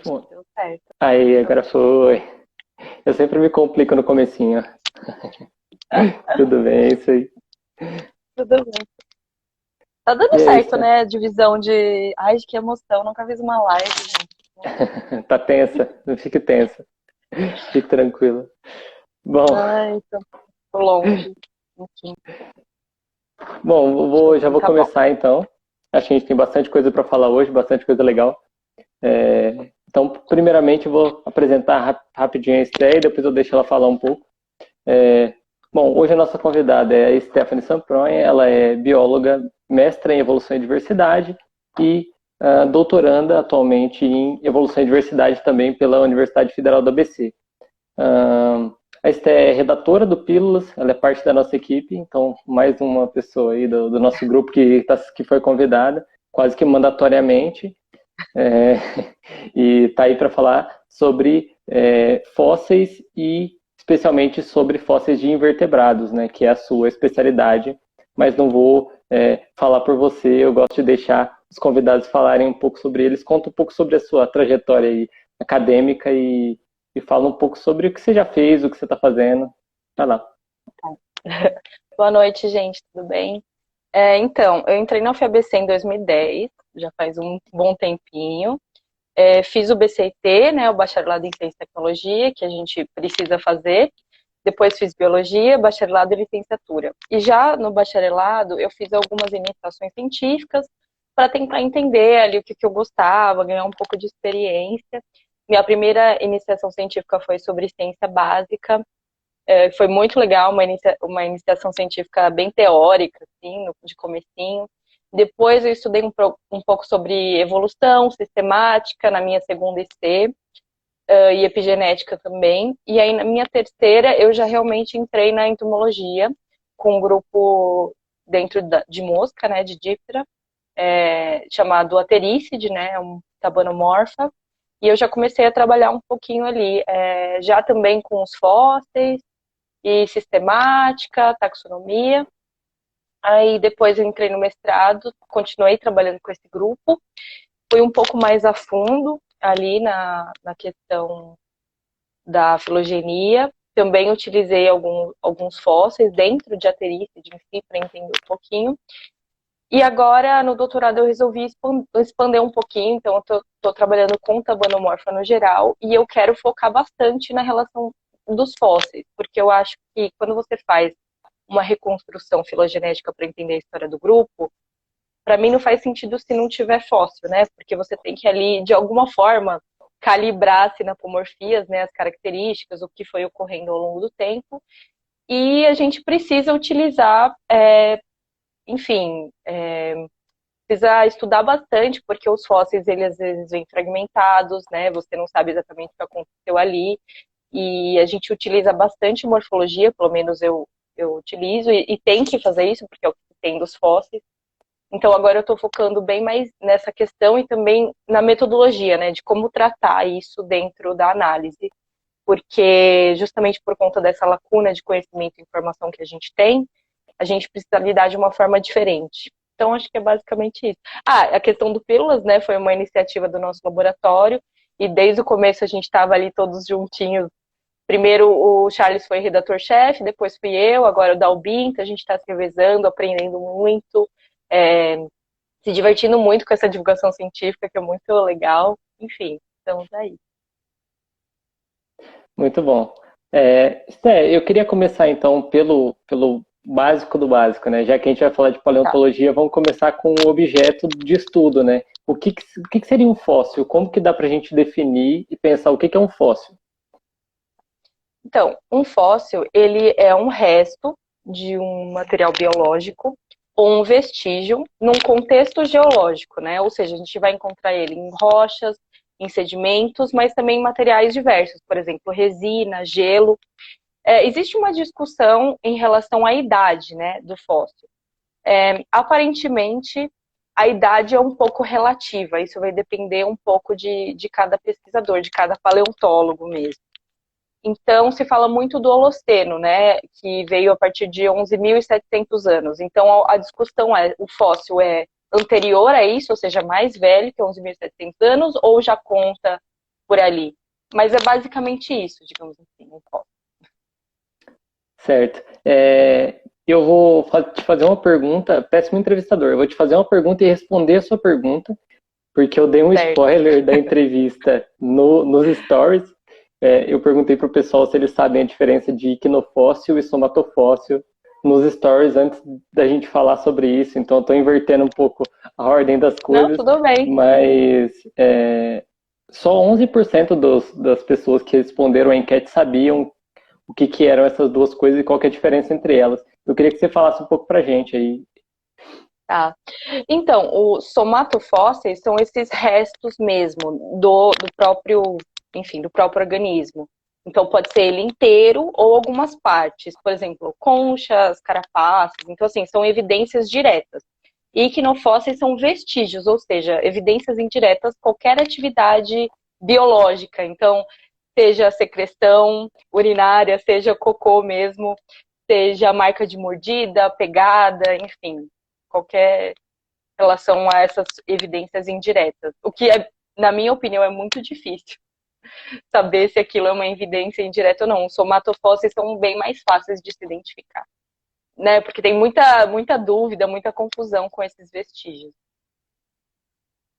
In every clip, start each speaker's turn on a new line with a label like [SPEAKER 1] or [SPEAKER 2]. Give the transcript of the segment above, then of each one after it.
[SPEAKER 1] acho
[SPEAKER 2] Bom,
[SPEAKER 1] que deu certo.
[SPEAKER 2] aí, agora foi. Eu sempre me complico no comecinho. Tudo bem, isso aí.
[SPEAKER 1] Tudo bem. Tá dando
[SPEAKER 2] E aí,
[SPEAKER 1] certo,
[SPEAKER 2] Steph?
[SPEAKER 1] né? A divisão de. Ai, que emoção, nunca fiz uma live, gente.
[SPEAKER 2] Tá tensa? Não fique tensa. Fique tranquila. Bom,
[SPEAKER 1] Ai, tô longe. Enfim, acho que
[SPEAKER 2] já
[SPEAKER 1] assim
[SPEAKER 2] vou
[SPEAKER 1] tá bom.
[SPEAKER 2] começar então. Acho que a gente tem bastante coisa para falar hoje, bastante coisa legal. Então, primeiramente, eu vou apresentar rapidinho a Esté e depois eu deixo ela falar um pouco. Bom, hoje a nossa convidada é a Stephanie Sampronha, ela é bióloga, mestra em evolução e diversidade e doutoranda atualmente em evolução e diversidade também pela Universidade Federal do ABC. A Esté é redatora do Pílulas, ela é parte da nossa equipe, então mais uma pessoa aí do nosso grupo que foi convidada, quase que mandatoriamente, é, e está aí para falar sobre fósseis e especialmente sobre fósseis de invertebrados, né, que é a sua especialidade, mas não vou falar por você, eu gosto de deixar os convidados falarem um pouco sobre eles, conta um pouco sobre a sua trajetória aí acadêmica e fala um pouco sobre o que você já fez, o que você está fazendo. Vai lá.
[SPEAKER 1] Boa noite, gente, tudo bem? Então, eu entrei na UFABC em 2010, já faz um bom tempinho. Fiz o BCT, né, o Bacharelado em Ciência e Tecnologia, que a gente precisa fazer. Depois fiz Biologia, Bacharelado e Licenciatura. E já no Bacharelado, eu fiz algumas iniciações científicas para tentar entender ali o que eu gostava, ganhar um pouco de experiência. Minha primeira iniciação científica foi sobre ciência básica. Foi muito legal, uma iniciação científica bem teórica, assim, de comecinho. Depois eu estudei um pouco sobre evolução sistemática na minha segunda IC, e epigenética também. E aí na minha terceira eu já realmente entrei na entomologia, com um grupo dentro de mosca, né, de díptera, chamado Atericide, né, um tabanomorfa. E eu já comecei a trabalhar um pouquinho ali, já também com os fósseis, e sistemática, taxonomia. Aí depois eu entrei no mestrado, continuei trabalhando com esse grupo, fui um pouco mais a fundo ali na questão da filogenia. Também utilizei alguns fósseis dentro de Atericide em si, para entender um pouquinho. E agora, no doutorado, eu resolvi expandir um pouquinho, então eu estou trabalhando com tabanomorfa no geral, e eu quero focar bastante na relação dos fósseis, porque eu acho que quando você faz uma reconstrução filogenética para entender a história do grupo, para mim não faz sentido se não tiver fóssil, né? Porque você tem que ali, de alguma forma, calibrar as sinapomorfias, né, as características, o que foi ocorrendo ao longo do tempo, e a gente precisa utilizar, enfim, precisa estudar bastante, porque os fósseis, eles às vezes vêm fragmentados, né, você não sabe exatamente o que aconteceu ali, e a gente utiliza bastante morfologia, pelo menos eu utilizo, e tem que fazer isso, porque é o que tem dos fósseis. Então agora eu estou focando bem mais nessa questão e também na metodologia, né, de como tratar isso dentro da análise, porque justamente por conta dessa lacuna de conhecimento e informação que a gente precisa lidar de uma forma diferente. Então acho que é basicamente isso. A questão do Pílulas, né, foi uma iniciativa do nosso laboratório e desde o começo a gente estava ali todos juntinhos. Primeiro o Charles foi redator-chefe, depois fui eu, agora o Dalbin, então a gente está se revezando, aprendendo muito, é, se divertindo muito com essa divulgação científica, que é muito legal. Enfim, estamos aí.
[SPEAKER 2] Muito bom. Eu queria começar então pelo básico do básico, né? Já que a gente vai falar de
[SPEAKER 1] Tá.
[SPEAKER 2] paleontologia, vamos começar com o objeto de estudo, né? O que seria um fóssil? Como que dá para a gente definir e pensar o que é um fóssil?
[SPEAKER 1] Então, um fóssil, ele é um resto de um material biológico ou um vestígio num contexto geológico, né? Ou seja, a gente vai encontrar ele em rochas, em sedimentos, mas também em materiais diversos, por exemplo, resina, gelo. Existe uma discussão em relação à idade, né, do fóssil. Aparentemente, a idade é um pouco relativa, isso vai depender um pouco de cada pesquisador, de cada paleontólogo mesmo. Então, se fala muito do Holoceno, né, que veio a partir de 11.700 anos. Então, a discussão é, o fóssil é anterior a isso, ou seja, mais velho que 11.700 anos, ou já conta por ali. Mas é basicamente isso, digamos assim, um fóssil.
[SPEAKER 2] Certo. Eu vou te fazer uma pergunta, péssimo entrevistador. Eu vou te fazer uma pergunta e responder a sua pergunta, porque eu dei um
[SPEAKER 1] Certo.
[SPEAKER 2] spoiler da entrevista nos stories. Eu perguntei para o pessoal se eles sabem a diferença de iquinofóssil e somatofóssil nos stories antes da gente falar sobre isso. Então, eu estou invertendo um pouco a ordem das
[SPEAKER 1] Não,
[SPEAKER 2] coisas,
[SPEAKER 1] tudo bem.
[SPEAKER 2] mas só 11% das pessoas que responderam a enquete sabiam o que eram essas duas coisas e qual que é a diferença entre elas. Eu queria que você falasse um pouco pra gente aí.
[SPEAKER 1] Tá. Então, os somatofósseis são esses restos mesmo do próprio, enfim, do próprio organismo. Então, pode ser ele inteiro ou algumas partes, por exemplo, conchas, carapaças. Então, assim, são evidências diretas. E iquinofósseis são vestígios, ou seja, evidências indiretas, qualquer atividade biológica. Então, seja secreção urinária, seja cocô mesmo, seja marca de mordida, pegada, enfim, qualquer relação a essas evidências indiretas. O que, na minha opinião, é muito difícil saber se aquilo é uma evidência indireta ou não. Os somatofósseis são bem mais fáceis de se identificar, né? Porque tem muita dúvida, muita confusão com esses vestígios.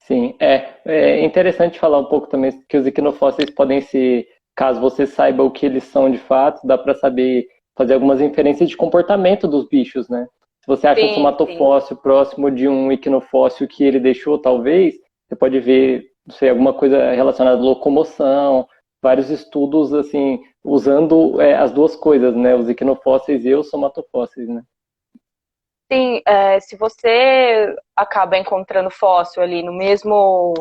[SPEAKER 2] Sim, é interessante falar um pouco também que os equinofósseis podem ser, caso você saiba o que eles são de fato, dá para saber fazer algumas inferências de comportamento dos bichos, né? Se você acha um
[SPEAKER 1] Sim, sim.
[SPEAKER 2] somatofóssil próximo de um equinofóssil que ele deixou, talvez, você pode ver, não sei, alguma coisa relacionada à locomoção, vários estudos, assim, usando as duas coisas, né? Os equinofósseis e os somatofósseis, né?
[SPEAKER 1] Sim, se você acaba encontrando fóssil ali no mesmo,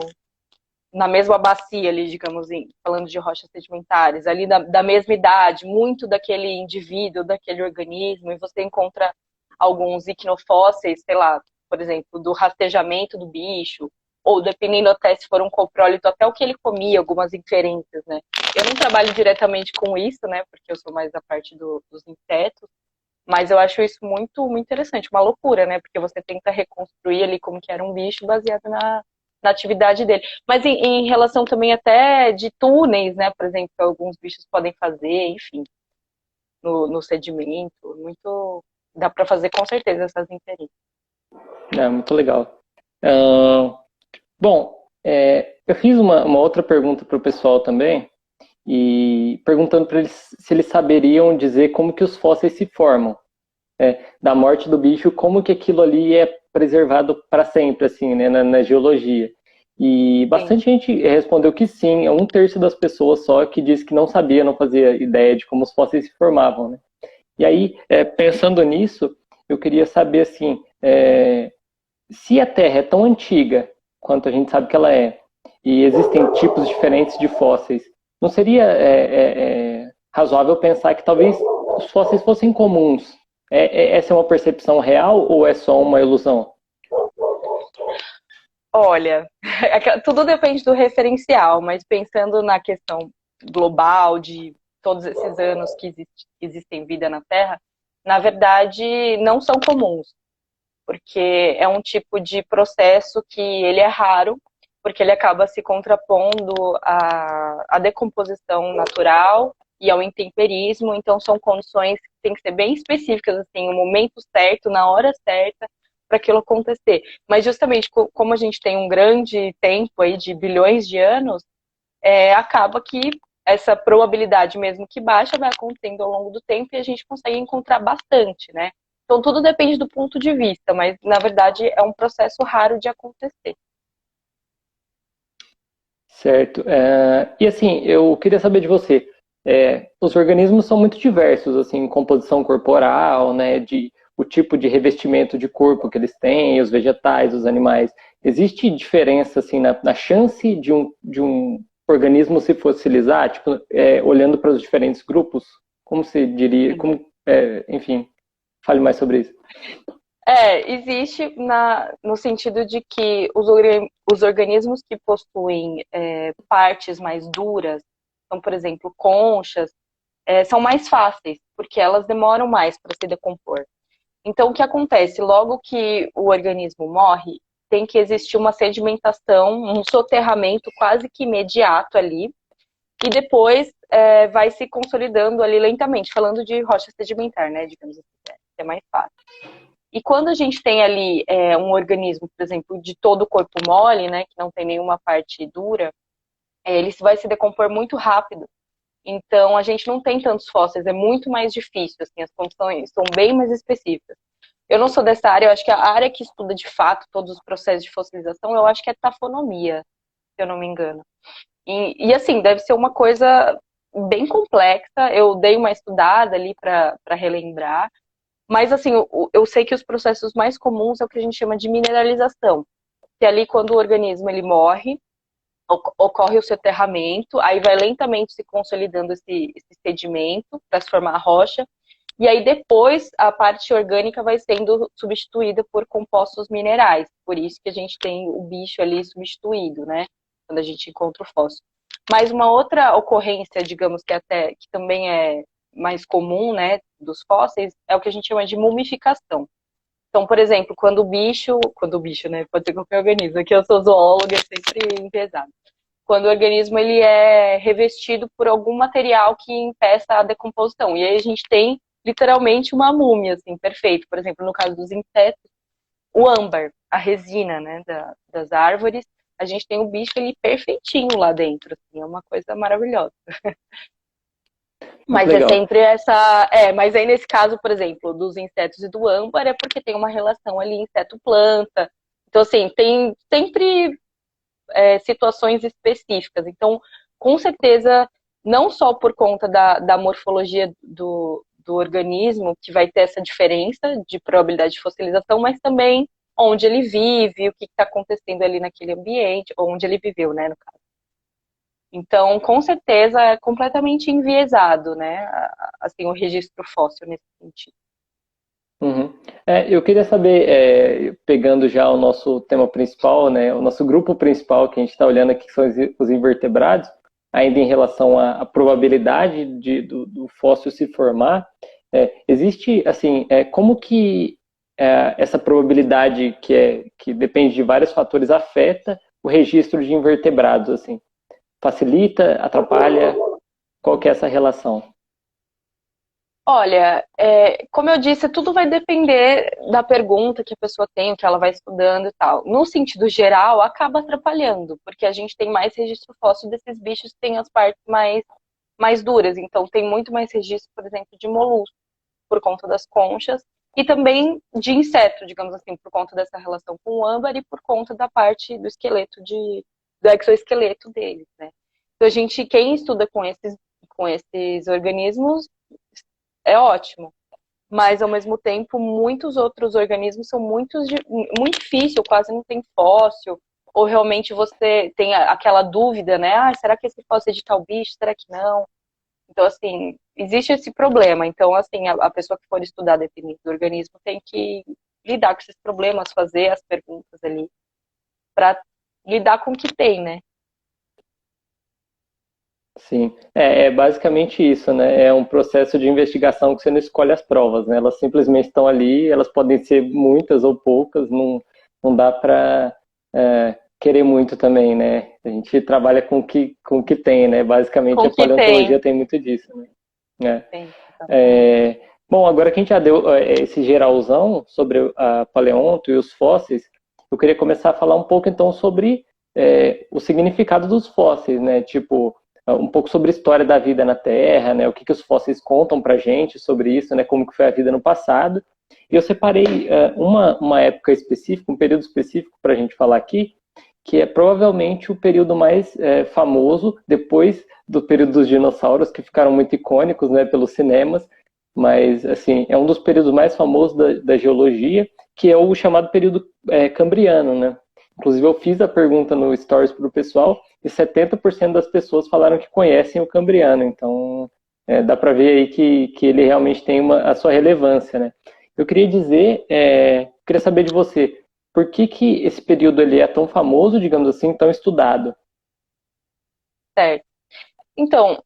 [SPEAKER 1] na mesma bacia ali, digamos, falando de rochas sedimentares, ali da mesma idade, muito daquele indivíduo, daquele organismo, e você encontra alguns iquinofósseis, sei lá, por exemplo, do rastejamento do bicho, ou dependendo até se for um coprólito, até o que ele comia, algumas inferências, né? Eu não trabalho diretamente com isso, né, porque eu sou mais da parte dos insetos, mas eu acho isso muito interessante, uma loucura, né? Porque você tenta reconstruir ali como que era um bicho baseado na atividade dele. Mas em relação também até de túneis, né? Por exemplo, que alguns bichos podem fazer, enfim, no sedimento, muito. Dá para fazer com certeza essas inferências.
[SPEAKER 2] Muito legal. Bom, eu fiz uma outra pergunta para o pessoal também, e perguntando para eles se eles saberiam dizer como que os fósseis se formam, da morte do bicho, como que aquilo ali é preservado para sempre, assim, né, na geologia. E
[SPEAKER 1] Sim.
[SPEAKER 2] bastante gente respondeu que sim, 1/3 das pessoas só que disse que não sabia, não fazia ideia de como os fósseis se formavam, né? E aí, pensando nisso, eu queria saber, assim, se a Terra é tão antiga quanto a gente sabe que ela é, e existem tipos diferentes de fósseis, não seria razoável pensar que talvez os fósseis fossem comuns? Essa é uma percepção real ou é só uma ilusão?
[SPEAKER 1] Olha, tudo depende do referencial, mas pensando na questão global de todos esses anos que existem vida na Terra, na verdade não são comuns, porque é um tipo de processo que ele é raro, porque ele acaba se contrapondo à decomposição natural e ao intemperismo, então são condições que têm que ser bem específicas, assim, no momento certo, na hora certa, para aquilo acontecer. Mas justamente como a gente tem um grande tempo aí de bilhões de anos, acaba que essa probabilidade mesmo que baixa vai acontecendo ao longo do tempo e a gente consegue encontrar bastante, né? Então tudo depende do ponto de vista, mas na verdade é um processo raro de acontecer.
[SPEAKER 2] Certo. E assim, eu queria saber de você. Os organismos são muito diversos, assim, composição corporal, né, o tipo de revestimento de corpo que eles têm, os vegetais, os animais. Existe diferença, assim, na chance de um organismo se fossilizar, tipo, olhando para os diferentes grupos? Como você diria?
[SPEAKER 1] Sim.
[SPEAKER 2] Como, enfim, fale mais sobre isso.
[SPEAKER 1] Existe no sentido de que os organismos que possuem partes mais duras, então, por exemplo, conchas, são mais fáceis, porque elas demoram mais para se decompor. Então, o que acontece? Logo que o organismo morre, tem que existir uma sedimentação, um soterramento quase que imediato ali, e depois vai se consolidando ali lentamente, falando de rocha sedimentar, né, digamos assim, que é mais fácil. E quando a gente tem ali um organismo, por exemplo, de todo o corpo mole, né, que não tem nenhuma parte dura, ele vai se decompor muito rápido. Então, a gente não tem tantos fósseis, é muito mais difícil, assim, as condições são bem mais específicas. Eu não sou dessa área, eu acho que a área que estuda de fato todos os processos de fossilização, eu acho que é tafonomia, se eu não me engano. E assim, deve ser uma coisa bem complexa, eu dei uma estudada ali para relembrar, mas assim, eu sei que os processos mais comuns é o que a gente chama de mineralização, que é ali quando o organismo ele morre, ocorre o soterramento, aí vai lentamente se consolidando esse sedimento para se formar a rocha, e aí depois a parte orgânica vai sendo substituída por compostos minerais, por isso que a gente tem o bicho ali substituído, né, quando a gente encontra o fóssil. Mas uma outra ocorrência, digamos que também é mais comum, né, dos fósseis, é o que a gente chama de mumificação. Então, por exemplo, quando o bicho, né, pode ser qualquer organismo, aqui eu sou zoóloga, é sempre pesado. Quando o organismo ele é revestido por algum material que impeça a decomposição. E aí a gente tem literalmente uma múmia, assim, perfeito. Por exemplo, no caso dos insetos, o âmbar, a resina, né, das árvores, a gente tem o bicho ele perfeitinho lá dentro, assim, é uma coisa maravilhosa.
[SPEAKER 2] Muito
[SPEAKER 1] Mas é
[SPEAKER 2] legal.
[SPEAKER 1] sempre mas aí nesse caso, por exemplo, dos insetos e do âmbar, é porque tem uma relação ali inseto-planta. Então, assim, tem sempre situações específicas. Então, com certeza, não só por conta da morfologia do organismo, que vai ter essa diferença de probabilidade de fossilização, mas também onde ele vive, o que está acontecendo ali naquele ambiente, onde ele viveu, né, no caso. Então, com certeza, é completamente enviesado, né, assim, o registro fóssil nesse sentido.
[SPEAKER 2] Uhum. Eu queria saber, pegando já o nosso tema principal, né, o nosso grupo principal que a gente está olhando aqui, que são os invertebrados, ainda em relação à probabilidade do fóssil se formar, existe, assim, como que essa probabilidade que depende de vários fatores afeta o registro de invertebrados, assim? Facilita, atrapalha? Qual que é essa relação?
[SPEAKER 1] Olha, como eu disse, tudo vai depender da pergunta que a pessoa tem, o que ela vai estudando e tal. No sentido geral, acaba atrapalhando, porque a gente tem mais registro fóssil desses bichos que têm as partes mais duras. Então, tem muito mais registro, por exemplo, de molusco, por conta das conchas, e também de inseto, digamos assim, por conta dessa relação com o âmbar e por conta da parte do esqueleto, do exoesqueleto deles, né? Então, quem estuda com esses organismos, é ótimo. Mas, ao mesmo tempo, muitos outros organismos são muito difícil, quase não tem fóssil, ou realmente você tem aquela dúvida, né? Ah, será que esse fóssil é de tal bicho? Será que não? Então, assim, existe esse problema. Então, assim, a pessoa que for estudar dependendo do organismo tem que lidar com esses problemas, fazer as perguntas ali, para lidar com o que tem, né?
[SPEAKER 2] Sim, é basicamente isso, né? É um processo de investigação que você não escolhe as provas, né? Elas simplesmente estão ali, elas podem ser muitas ou poucas, não dá para querer muito também, né? A gente trabalha com o que tem, né? Basicamente
[SPEAKER 1] Com
[SPEAKER 2] a
[SPEAKER 1] o que tem.
[SPEAKER 2] paleontologia tem muito disso, né?
[SPEAKER 1] Tem, exatamente.
[SPEAKER 2] É, bom, agora que a gente já deu esse geralzão sobre a paleonto e os fósseis, eu queria começar a falar um pouco então sobre o significado dos fósseis, né? Tipo, um pouco sobre a história da vida na Terra, né? O que os fósseis contam pra gente sobre isso, né? Como que foi a vida no passado. E eu separei uma época específica, um período específico para a gente falar aqui, que é provavelmente o período mais famoso, depois do período dos dinossauros, que ficaram muito icônicos, né, pelos cinemas, mas assim, é um dos períodos mais famosos da geologia, que é o chamado período cambriano, né? Inclusive eu fiz a pergunta no Stories para o pessoal e 70% das pessoas falaram que conhecem o cambriano, então dá para ver aí que ele realmente tem a sua relevância, né? Eu queria dizer, queria saber de você, por que esse período ele é tão famoso, digamos assim, tão estudado?
[SPEAKER 1] Certo. Então,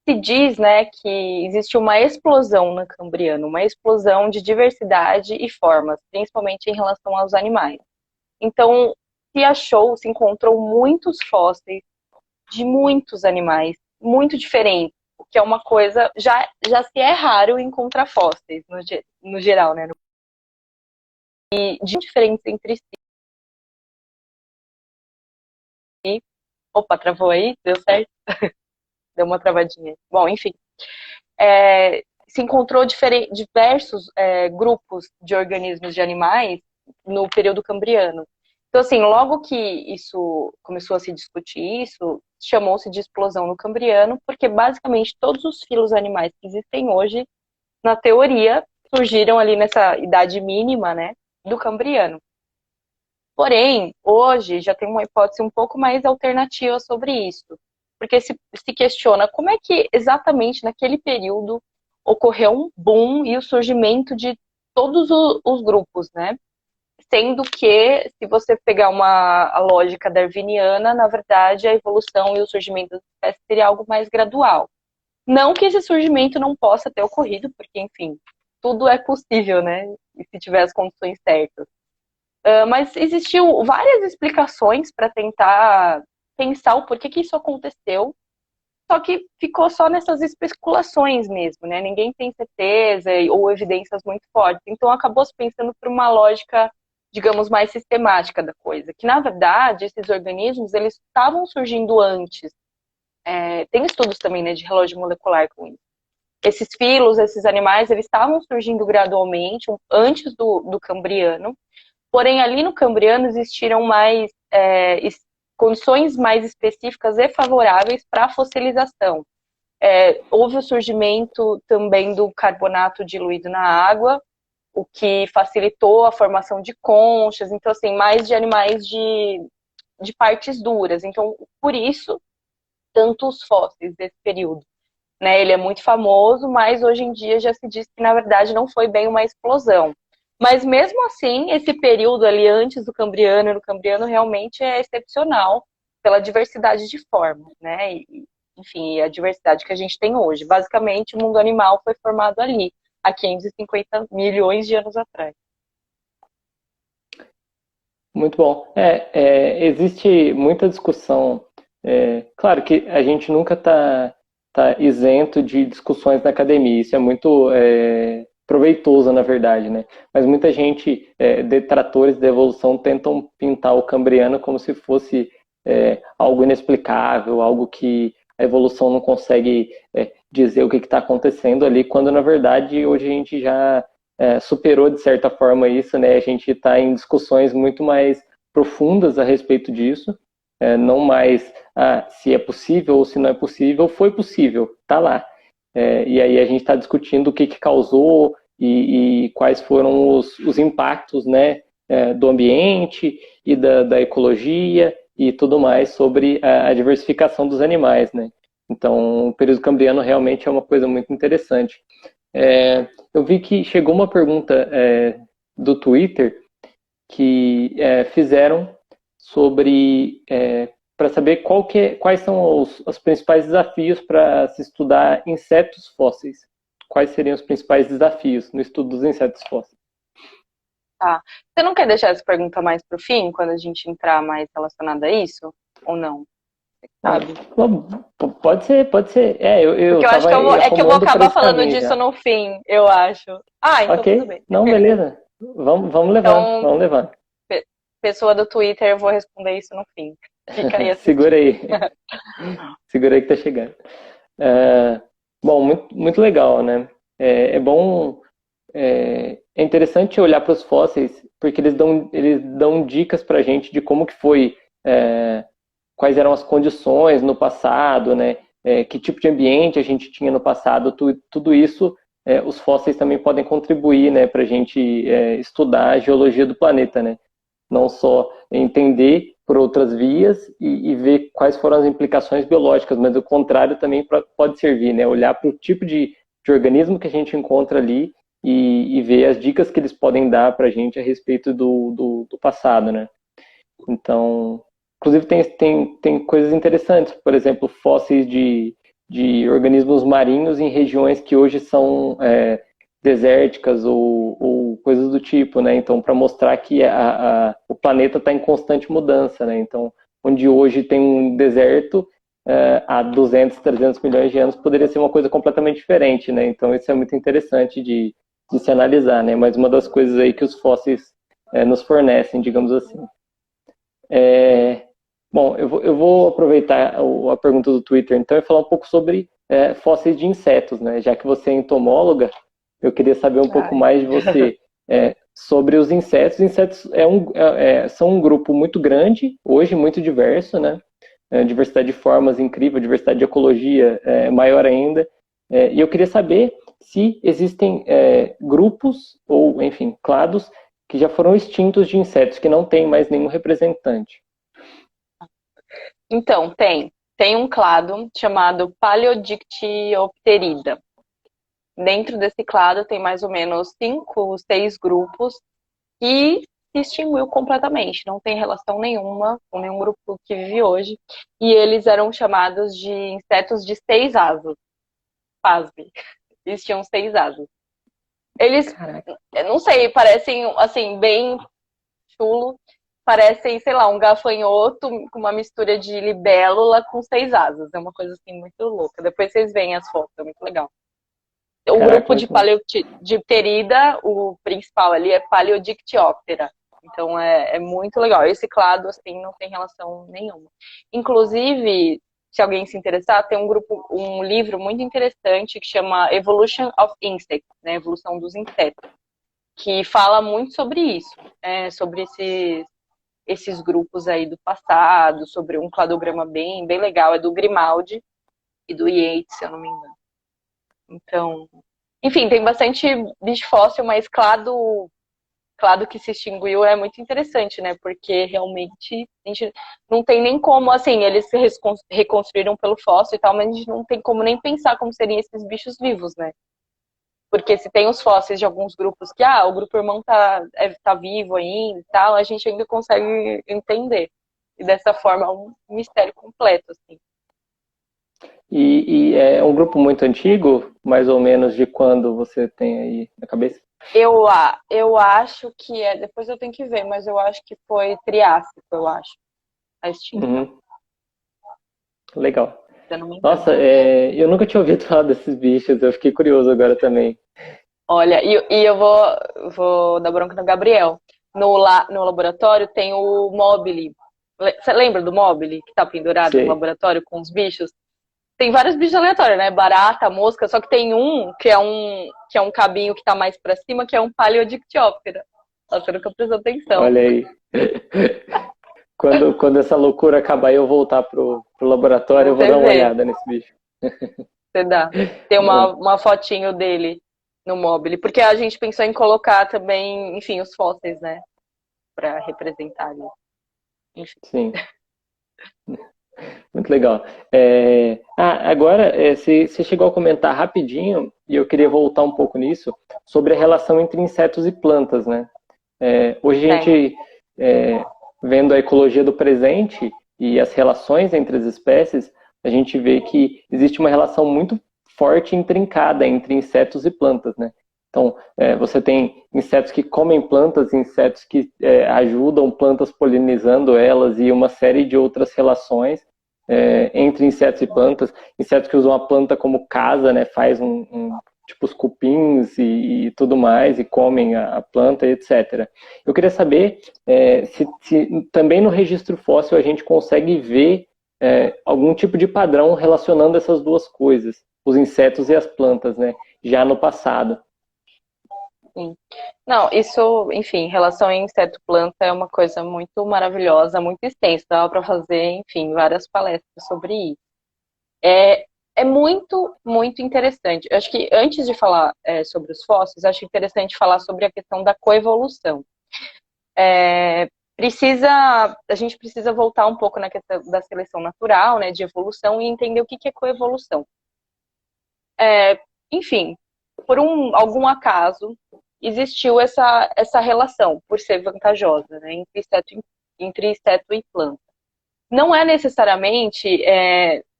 [SPEAKER 1] se diz, né, que existe uma explosão no Cambriano, uma explosão de diversidade e formas, principalmente em relação aos animais. Então, se encontrou muitos fósseis de muitos animais muito diferentes, o que é uma coisa, já se é raro encontrar fósseis no geral, né? E de diferentes entre si. Opa, travou aí? Deu certo? Deu uma travadinha. Bom, enfim. Se encontrou diversos grupos de organismos de animais no período cambriano. Então, assim, logo que isso começou a se discutir isso, chamou-se de explosão no Cambriano, porque basicamente todos os filos animais que existem hoje, na teoria, surgiram ali nessa idade mínima, né, do Cambriano. Porém, hoje já tem uma hipótese um pouco mais alternativa sobre isso, porque se questiona como é que exatamente naquele período ocorreu um boom e o surgimento de todos os grupos, né? Sendo que, se você pegar a lógica darwiniana, na verdade, a evolução e o surgimento das espécies seria algo mais gradual. Não que esse surgimento não possa ter ocorrido, porque, enfim, tudo é possível, né? E se tiver as condições certas. Mas existiu várias explicações para tentar pensar o porquê que isso aconteceu, só que ficou só nessas especulações mesmo, né? Ninguém tem certeza ou evidências muito fortes. Então acabou se pensando por uma lógica, digamos, mais sistemática da coisa. Que, na verdade, esses organismos, eles estavam surgindo antes. Tem estudos também, né, de relógio molecular com isso. Esses filos, esses animais, eles estavam surgindo gradualmente, antes do Cambriano. Porém, ali no Cambriano existiram condições mais específicas e favoráveis para a fossilização. Houve o surgimento também do carbonato diluído na água, o que facilitou a formação de conchas, então, assim, mais de animais de partes duras. Então, por isso, tantos fósseis desse período. Né? Ele é muito famoso, mas hoje em dia já se diz que, na verdade, não foi bem uma explosão. Mas mesmo assim, esse período ali antes do Cambriano e no Cambriano realmente é excepcional pela diversidade de formas, né? Enfim, a diversidade que a gente tem hoje. Basicamente, o mundo animal foi formado ali, há 550 milhões de anos atrás.
[SPEAKER 2] Muito bom. Existe muita discussão. Claro que a gente nunca está isento de discussões na academia. Isso é muito proveitoso, na verdade, né? Mas muita gente, detratores da evolução, tentam pintar o Cambriano como se fosse algo inexplicável, algo que a evolução não consegue dizer o que está acontecendo ali, quando, na verdade, hoje a gente já superou, de certa forma, isso, né? A gente está em discussões muito mais profundas a respeito disso, não mais se é possível ou se não é possível. Foi possível, está lá. E aí a gente está discutindo o que causou e quais foram os impactos, né, do ambiente e da ecologia e tudo mais sobre a diversificação dos animais, né? Então, o período cambriano realmente é uma coisa muito interessante. Eu vi que chegou uma pergunta do Twitter que fizeram sobre para saber quais são os principais desafios para se estudar insetos fósseis. Quais seriam os principais desafios no estudo dos insetos fósseis?
[SPEAKER 1] Tá. Você não quer deixar essa pergunta mais para o fim, quando a gente entrar mais relacionado a isso? Ou não? Sabe?
[SPEAKER 2] Pode ser. Porque
[SPEAKER 1] eu acho que eu vou acabar falando disso
[SPEAKER 2] já.
[SPEAKER 1] no fim, eu acho. Então
[SPEAKER 2] ok,
[SPEAKER 1] tudo bem.
[SPEAKER 2] Não, beleza. Vamos levando,
[SPEAKER 1] Então,
[SPEAKER 2] vamos levando.
[SPEAKER 1] Pessoa do Twitter, eu vou responder isso no fim. Fica aí assistindo.
[SPEAKER 2] Segura aí. Segura aí que tá chegando. Bom, muito legal, né? É interessante olhar para os fósseis, porque eles dão dicas para a gente de como que foi, quais eram as condições no passado, né? Que tipo de ambiente a gente tinha no passado. Tudo isso, os fósseis também podem contribuir, né, para a gente estudar a geologia do planeta, né? Não só entender por outras vias e ver quais foram as implicações biológicas, mas o contrário também pode servir, né? Olhar para o tipo de organismo que a gente encontra ali e ver as dicas que eles podem dar para a gente a respeito do passado, né? Então, inclusive tem coisas interessantes, por exemplo, fósseis de organismos marinhos em regiões que hoje são desérticas ou coisas do tipo, né? Então, para mostrar que planeta está em constante mudança, né? Então, onde hoje tem um deserto, há 200, 300 milhões de anos poderia ser uma coisa completamente diferente, né? Então, isso é muito interessante de se analisar, né? Mas uma das coisas aí que os fósseis nos fornecem, digamos assim. Bom, eu vou aproveitar a pergunta do Twitter, então, e falar um pouco sobre fósseis de insetos, né? Já que você é entomóloga, eu queria saber um pouco mais de você sobre os insetos. Os insetos são um grupo muito grande, hoje muito diverso, né? Diversidade de formas incrível, diversidade de ecologia maior ainda. E eu queria saber se existem grupos ou, enfim, clados que já foram extintos de insetos, que não tem mais nenhum representante.
[SPEAKER 1] Então, tem um clado chamado Paleodictyopterida. Dentro desse clado tem mais ou menos 5, 6 grupos e se extinguiu completamente, não tem relação nenhuma com nenhum grupo que vive hoje. E eles eram chamados de insetos de 6 asas. Pasme, eles tinham 6 asas. Eles, não sei, parecem assim, bem chulo, parecem, sei lá, um gafanhoto com uma mistura de libélula com 6 asas. É uma coisa assim muito louca. Depois vocês veem as fotos, é muito legal. O grupo de Paleodicterida, o principal ali é Paleodictyoptera. Então é muito legal. Esse clado, assim, não tem relação nenhuma. Inclusive, se alguém se interessar, tem um livro muito interessante que chama Evolution of Insects, né? Evolução dos insetos, que fala muito sobre isso, sobre esses grupos aí do passado, sobre um cladograma bem legal, é do Grimaldi e do Yates, se eu não me engano. Então, enfim, tem bastante bicho fóssil, mas clado que se extinguiu é muito interessante, né? Porque realmente a gente não tem nem como, assim, eles se reconstruíram pelo fóssil e tal, mas a gente não tem como nem pensar como seriam esses bichos vivos, né? Porque se tem os fósseis de alguns grupos que, o grupo irmão tá vivo ainda e tal, a gente ainda consegue entender. E dessa forma é um mistério completo, assim.
[SPEAKER 2] E é um grupo muito antigo, mais ou menos de quando você tem aí na cabeça?
[SPEAKER 1] Eu acho que depois eu tenho que ver, mas eu acho que foi Triássico, eu acho, a extinção.
[SPEAKER 2] Uhum. Legal. Nossa, eu nunca tinha ouvido falar desses bichos, eu fiquei curioso agora também.
[SPEAKER 1] Olha, e eu vou dar bronca no Gabriel. No laboratório tem o Mobile. Você lembra do Mobile, que tá pendurado no laboratório com os bichos? Tem vários bichos aleatórios, né? Barata, mosca, só que tem um que é um cabinho que tá mais pra cima, que é um Paleodictyoptera. Você nunca prestou atenção.
[SPEAKER 2] Olha aí. Quando essa loucura acabar e eu voltar pro laboratório, eu vou dar uma olhada nesse bicho.
[SPEAKER 1] Você dá. Tem uma fotinho dele no Mobile. Porque a gente pensou em colocar também, enfim, os fósseis, né? Pra representar ali. Enfim.
[SPEAKER 2] Sim. Muito legal. Agora, você chegou a comentar rapidinho, e eu queria voltar um pouco nisso, sobre a relação entre insetos e plantas, né? Hoje a gente, vendo a ecologia do presente e as relações entre as espécies, a gente vê que existe uma relação muito forte e intrincada entre insetos e plantas, né? Então, você tem insetos que comem plantas, insetos que ajudam plantas polinizando elas e uma série de outras relações entre insetos e plantas. Insetos que usam a planta como casa, né? Faz tipo os cupins e tudo mais, e comem a planta, etc. Eu queria saber se também no registro fóssil a gente consegue ver algum tipo de padrão relacionando essas duas coisas, os insetos e as plantas, né? Já no passado.
[SPEAKER 1] Sim. Não, isso, enfim, em relação a inseto-planta é uma coisa muito maravilhosa, muito extensa. Dava para fazer, enfim, várias palestras sobre isso. É muito, muito interessante. Eu acho que antes de falar sobre os fósseis, acho interessante falar sobre a questão da coevolução. A gente precisa voltar um pouco na questão da seleção natural, né, de evolução, e entender o que é coevolução. Enfim, por algum acaso, existiu essa relação, por ser vantajosa, né, entre inseto e planta. Não é necessariamente,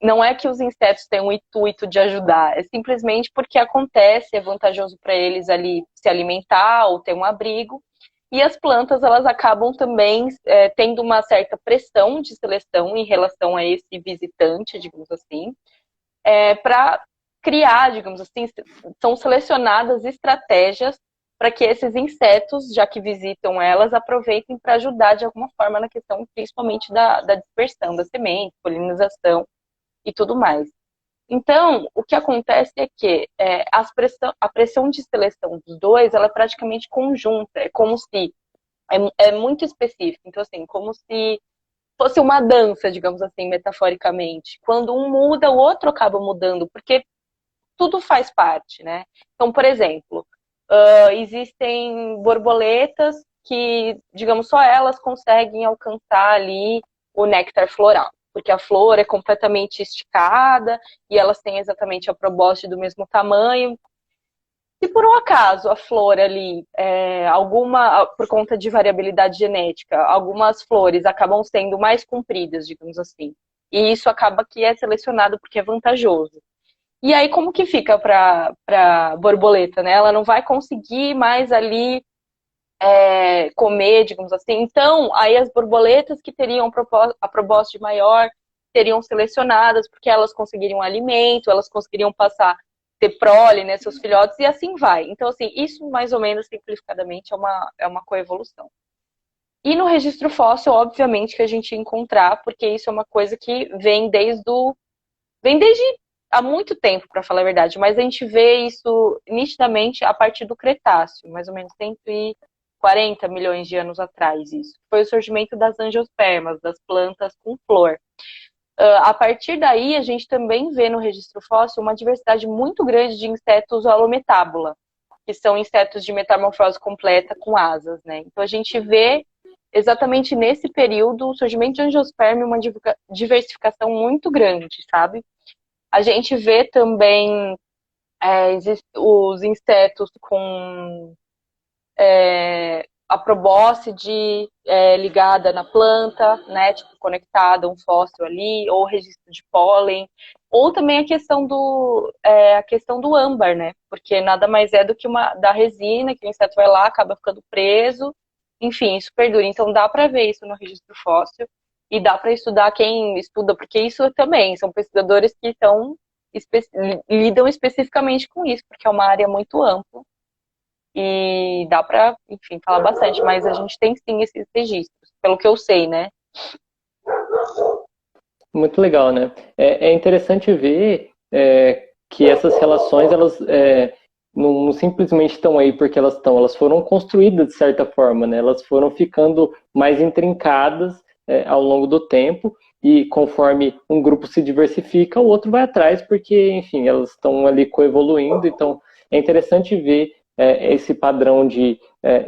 [SPEAKER 1] não é que os insetos têm um intuito de ajudar, é simplesmente porque acontece, é vantajoso para eles ali se alimentar ou ter um abrigo, E as plantas, elas acabam também tendo uma certa pressão de seleção em relação a esse visitante, digamos assim, para criar, digamos assim, são selecionadas estratégias para que esses insetos, já que visitam elas, aproveitem para ajudar de alguma forma na questão, principalmente da dispersão da semente, polinização e tudo mais. Então, o que acontece é que a pressão de seleção dos dois, ela é praticamente conjunta, é como se, é muito específico, então assim, como se fosse uma dança, digamos assim, metaforicamente. Quando um muda, o outro acaba mudando, porque tudo faz parte, né? Então, por exemplo, existem borboletas que, digamos, só elas conseguem alcançar ali o néctar floral, porque a flor é completamente esticada e elas têm exatamente a probóscide do mesmo tamanho. Se por um acaso a flor ali, por conta de variabilidade genética, algumas flores acabam sendo mais compridas, digamos assim, e isso acaba que é selecionado porque é vantajoso. E aí, como que fica para borboleta, né? Ela não vai conseguir mais ali comer, digamos assim. Então, aí as borboletas que teriam a probóscide maior seriam selecionadas porque elas conseguiriam alimento, elas conseguiriam passar, ter prole, né, seus filhotes, e assim vai. Então, assim, isso mais ou menos, simplificadamente, é uma coevolução. E no registro fóssil, obviamente, que a gente ia encontrar, porque isso é uma coisa que vem desde há muito tempo, para falar a verdade, mas a gente vê isso nitidamente a partir do Cretáceo, mais ou menos 140 milhões de anos atrás. Isso foi o surgimento das angiospermas, das plantas com flor. A partir daí, a gente também vê no registro fóssil uma diversidade muito grande de insetos holometábula, que são insetos de metamorfose completa com asas, né? Então a gente vê exatamente nesse período o surgimento de angiosperma e uma diversificação muito grande, sabe? A gente vê também os insetos com a probóscide ligada na planta, né, tipo, conectada a um fóssil ali, ou registro de pólen, ou também a questão do âmbar, né, porque nada mais é do que da resina, que o inseto vai lá, acaba ficando preso, enfim, isso perdura. Então dá para ver isso no registro fóssil, e dá para estudar quem estuda, porque isso também são pesquisadores que lidam especificamente com isso, porque é uma área muito ampla. E dá para, enfim, falar bastante, mas a gente tem sim esses registros, pelo que eu sei, né?
[SPEAKER 2] Muito legal, né? É interessante ver que essas relações, elas não simplesmente estão aí porque elas foram construídas de certa forma, né? Elas foram ficando mais intrincadas ao longo do tempo, e conforme um grupo se diversifica, o outro vai atrás, porque, enfim, elas estão ali coevoluindo. Então, é interessante ver esse padrão de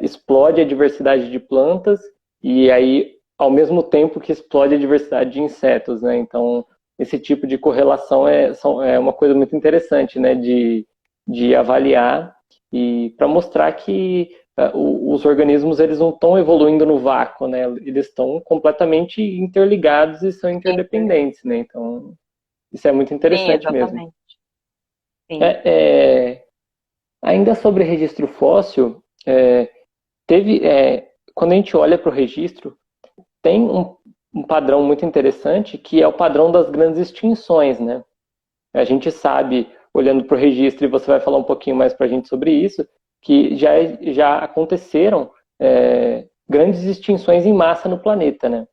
[SPEAKER 2] explode a diversidade de plantas, e aí ao mesmo tempo que explode a diversidade de insetos, né? Então, esse tipo de correlação é uma coisa muito interessante, né? De avaliar, e para mostrar que os organismos, eles não estão evoluindo no vácuo, né? Eles estão completamente interligados e são interdependentes, né? Então, isso é muito
[SPEAKER 1] Sim,
[SPEAKER 2] interessante mesmo.
[SPEAKER 1] exatamente. Sim.
[SPEAKER 2] Ainda sobre registro fóssil, quando a gente olha para o registro, tem um padrão muito interessante, que é o padrão das grandes extinções, né? A gente sabe, olhando para o registro, e você vai falar um pouquinho mais para a gente sobre isso, que já aconteceram grandes extinções em massa no planeta, né?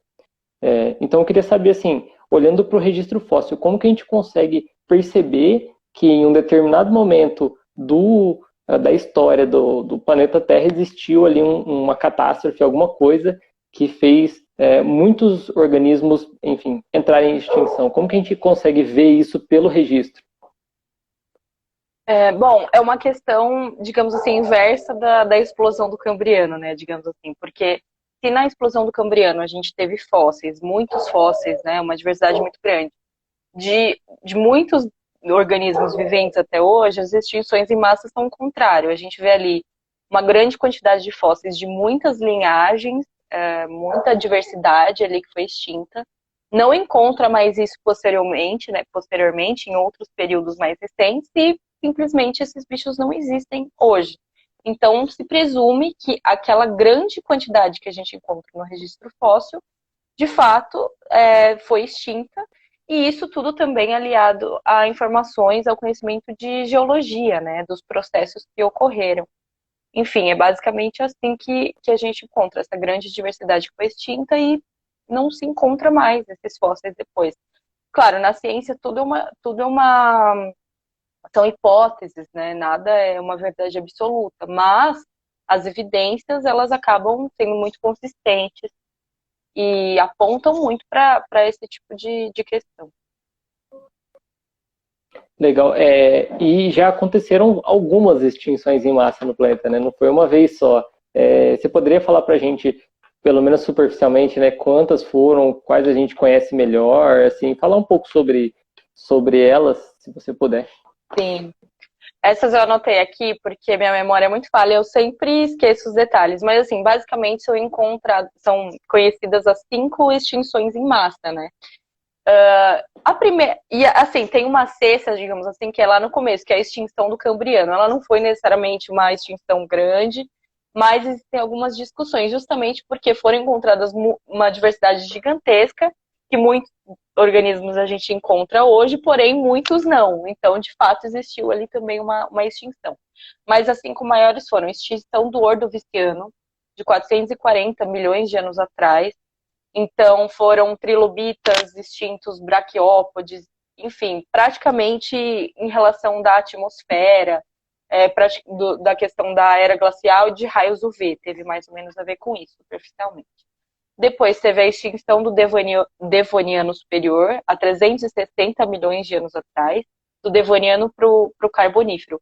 [SPEAKER 2] Então eu queria saber, assim, olhando para o registro fóssil, como que a gente consegue perceber que em um determinado momento da história do planeta Terra existiu ali uma catástrofe, alguma coisa que fez muitos organismos, enfim, entrarem em extinção. Como que a gente consegue ver isso pelo registro?
[SPEAKER 1] Bom, é uma questão, digamos assim, inversa da explosão do Cambriano, né? Digamos assim, porque se na explosão do Cambriano a gente teve fósseis, muitos fósseis, né? Uma diversidade muito grande, de muitos organismos viventes até hoje, as extinções em massa são o contrário. A gente vê ali uma grande quantidade de fósseis de muitas linhagens, muita diversidade ali que foi extinta. Não encontra mais isso posteriormente, né? Posteriormente, em outros períodos mais recentes, e simplesmente esses bichos não existem hoje. Então, se presume que aquela grande quantidade que a gente encontra no registro fóssil, de fato, foi extinta, e isso tudo também aliado a informações, ao conhecimento de geologia, né, dos processos que ocorreram. Enfim, é basicamente assim que a gente encontra essa grande diversidade que foi extinta e não se encontra mais esses fósseis depois. Claro, na ciência são hipóteses, né? Nada é uma verdade absoluta, mas as evidências elas acabam sendo muito consistentes e apontam muito para esse tipo de questão.
[SPEAKER 2] Legal. E já aconteceram algumas extinções em massa no planeta, né? Não foi uma vez só. Você poderia falar para a gente, pelo menos superficialmente, né, quantas foram, quais a gente conhece melhor, assim, falar um pouco sobre elas, se você puder.
[SPEAKER 1] Sim. Essas eu anotei aqui porque minha memória é muito falha, eu sempre esqueço os detalhes, mas assim, basicamente são conhecidas as 5 extinções em massa, né? A primeira, e assim, tem uma sexta, digamos assim, que é lá no começo, que é a extinção do Cambriano. Ela não foi necessariamente uma extinção grande, mas existem algumas discussões, justamente porque foram encontradas uma diversidade gigantesca, que muitos organismos a gente encontra hoje, porém muitos não. Então, de fato, existiu ali também uma extinção. Mas as 5 maiores foram a extinção do Ordoviciano, de 440 milhões de anos atrás. Então, foram trilobitas, extintos braquiópodes, enfim, praticamente em relação da atmosfera, da questão da era glacial e de raios UV, teve mais ou menos a ver com isso, superficialmente. Depois teve a extinção do Devoniano superior, há 360 milhões de anos atrás, do Devoniano para o Carbonífero.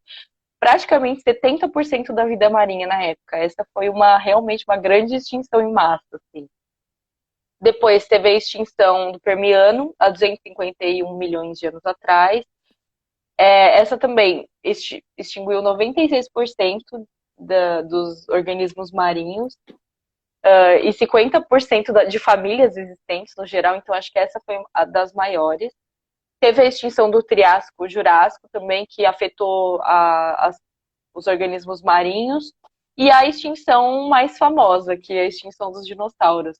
[SPEAKER 1] Praticamente 70% da vida marinha na época. Essa foi realmente uma grande extinção em massa, assim. Depois teve a extinção do Permiano, há 251 milhões de anos atrás. Essa também extinguiu 96% dos organismos marinhos e 50% de famílias existentes no geral, então acho que essa foi a das maiores. Teve a extinção do Triássico-Jurássico também, que afetou os organismos marinhos. E a extinção mais famosa, que é a extinção dos dinossauros,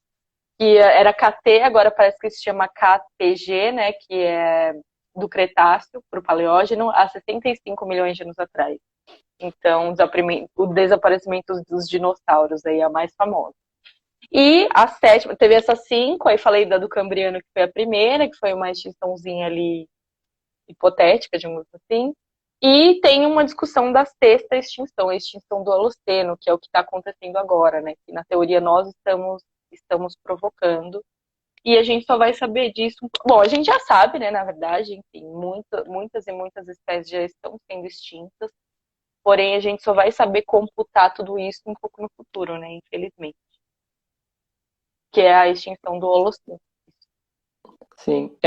[SPEAKER 1] que era KT, agora parece que se chama KTG, né, que é do Cretáceo para o Paleógeno, há 65 milhões de anos atrás. Então, o desaparecimento dos dinossauros aí é a mais famosa. E a sétima, teve essas 5, aí falei da do Cambriano, que foi a primeira, que foi uma extinçãozinha ali hipotética, digamos assim. E tem uma discussão da sexta extinção, a extinção do Holoceno, que é o que está acontecendo agora, né? Que na teoria nós estamos provocando. E a gente só vai saber disso. Bom, a gente já sabe, né, na verdade, enfim, muitas e muitas espécies já estão sendo extintas. Porém, a gente só vai saber computar tudo isso um pouco no futuro, né, infelizmente. Que é a extinção do Holoceno.
[SPEAKER 2] Sim.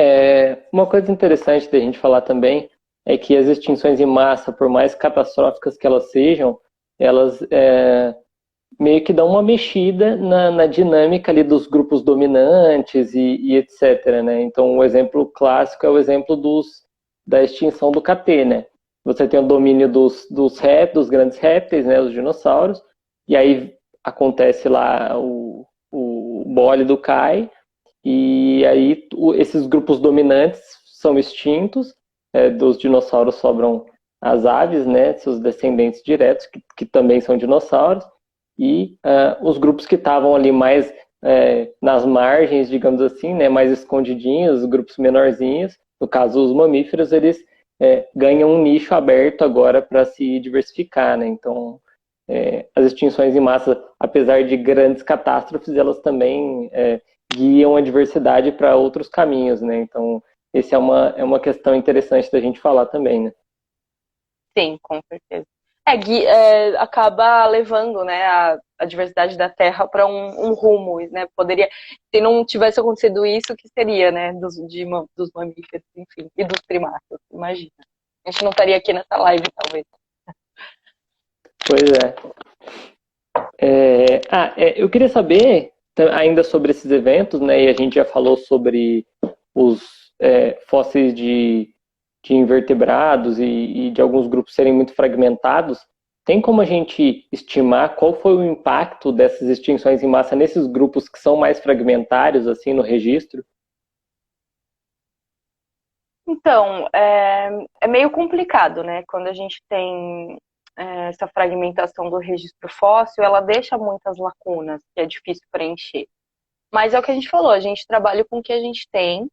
[SPEAKER 2] Uma coisa interessante da gente falar também é que as extinções em massa, por mais catastróficas que elas sejam, elas meio que dão uma mexida na dinâmica ali dos grupos dominantes e etc, né? Então, o exemplo clássico é o exemplo da extinção do KT, né? Você tem o domínio dos grandes répteis, né, os dinossauros, e aí acontece lá o bólido cai, e aí esses grupos dominantes são extintos, dos dinossauros sobram as aves, né, seus descendentes diretos, que também são dinossauros, e os grupos que estavam ali mais nas margens, digamos assim, né, mais escondidinhos, os grupos menorzinhos, no caso os mamíferos, eles ganham um nicho aberto agora para se diversificar, né? Então, as extinções em massa, apesar de grandes catástrofes, elas também guiam a diversidade para outros caminhos, né? Então, essa é uma questão interessante da gente falar também, né?
[SPEAKER 1] Sim, com certeza. Acaba levando, né, a diversidade da Terra para um rumo, né? Poderia, se não tivesse acontecido isso, o que seria, né, dos mamíferos, enfim, e dos primatas, imagina. A gente não estaria aqui nessa live, talvez.
[SPEAKER 2] Pois eu queria saber ainda sobre esses eventos, né? E a gente já falou sobre os fósseis de invertebrados e de alguns grupos serem muito fragmentados. Tem como a gente estimar qual foi o impacto dessas extinções em massa nesses grupos que são mais fragmentários, assim, no registro?
[SPEAKER 1] Então, é meio complicado, né? Quando a gente tem essa fragmentação do registro fóssil, ela deixa muitas lacunas que é difícil preencher. Mas é o que a gente falou, a gente trabalha com o que a gente tem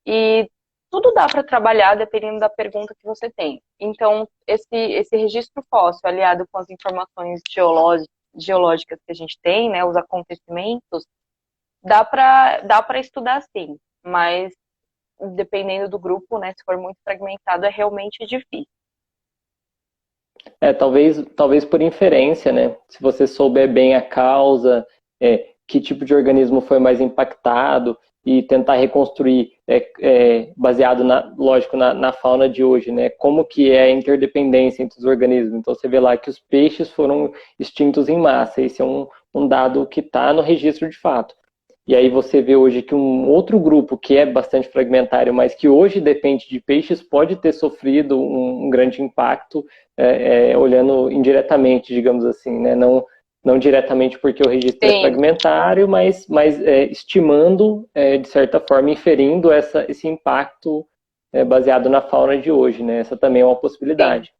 [SPEAKER 1] e tudo dá para trabalhar dependendo da pergunta que você tem. Então, esse registro fóssil, aliado com as informações geológicas que a gente tem, né, os acontecimentos, dá para estudar sim, mas dependendo do grupo, né, se for muito fragmentado, é realmente difícil.
[SPEAKER 2] Talvez por inferência, né? Se você souber bem a causa, que tipo de organismo foi mais impactado e tentar reconstruir, baseado, lógico, na fauna de hoje, né? Como que é a interdependência entre os organismos. Então, você vê lá que os peixes foram extintos em massa. Esse é um dado que está no registro de fato. E aí você vê hoje que um outro grupo que é bastante fragmentário, mas que hoje depende de peixes, pode ter sofrido um grande impacto, olhando indiretamente, digamos assim, né? Não diretamente porque o registro é
[SPEAKER 1] Sim,
[SPEAKER 2] fragmentário, mas estimando, de certa forma, inferindo esse impacto baseado na fauna de hoje, né? Essa também é uma
[SPEAKER 1] sim,
[SPEAKER 2] possibilidade.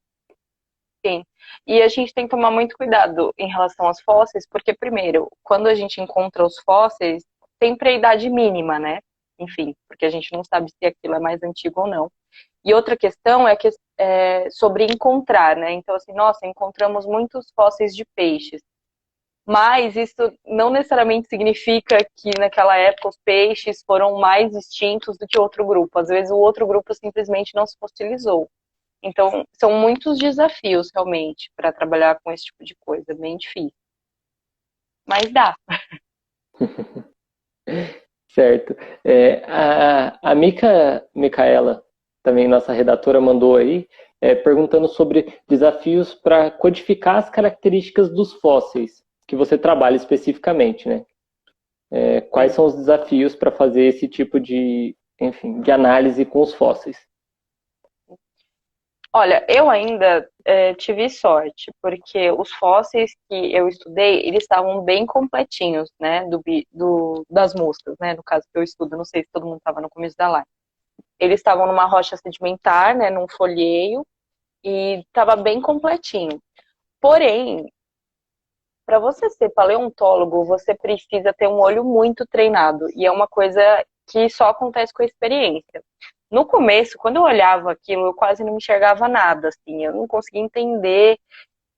[SPEAKER 1] sim. E a gente tem que tomar muito cuidado em relação aos fósseis, porque, primeiro, quando a gente encontra os fósseis, sempre a idade mínima, né? Enfim, porque a gente não sabe se aquilo é mais antigo ou não. E outra questão é que sobre encontrar, né? Então, assim, nossa, encontramos muitos fósseis de peixes. Mas isso não necessariamente significa que naquela época os peixes foram mais extintos do que outro grupo. Às vezes o outro grupo simplesmente não se fossilizou. Então, são muitos desafios realmente para trabalhar com esse tipo de coisa, é bem difícil. Mas dá.
[SPEAKER 2] Certo. A Micaela, também nossa redatora, mandou aí, perguntando sobre desafios para codificar as características dos fósseis que você trabalha especificamente, né? Quais
[SPEAKER 1] Sim.
[SPEAKER 2] são os desafios para fazer esse tipo de, enfim, de análise com os fósseis?
[SPEAKER 1] Olha, eu ainda tive sorte, porque os fósseis que eu estudei, eles estavam bem completinhos, né, das moscas, né, no caso que eu estudo, não sei se todo mundo estava no começo da live. Eles estavam numa rocha sedimentar, né, num folheio, e estava bem completinho. Porém, para você ser paleontólogo, você precisa ter um olho muito treinado, e é uma coisa que só acontece com a experiência. No começo, quando eu olhava aquilo, eu quase não enxergava nada, assim, eu não conseguia entender.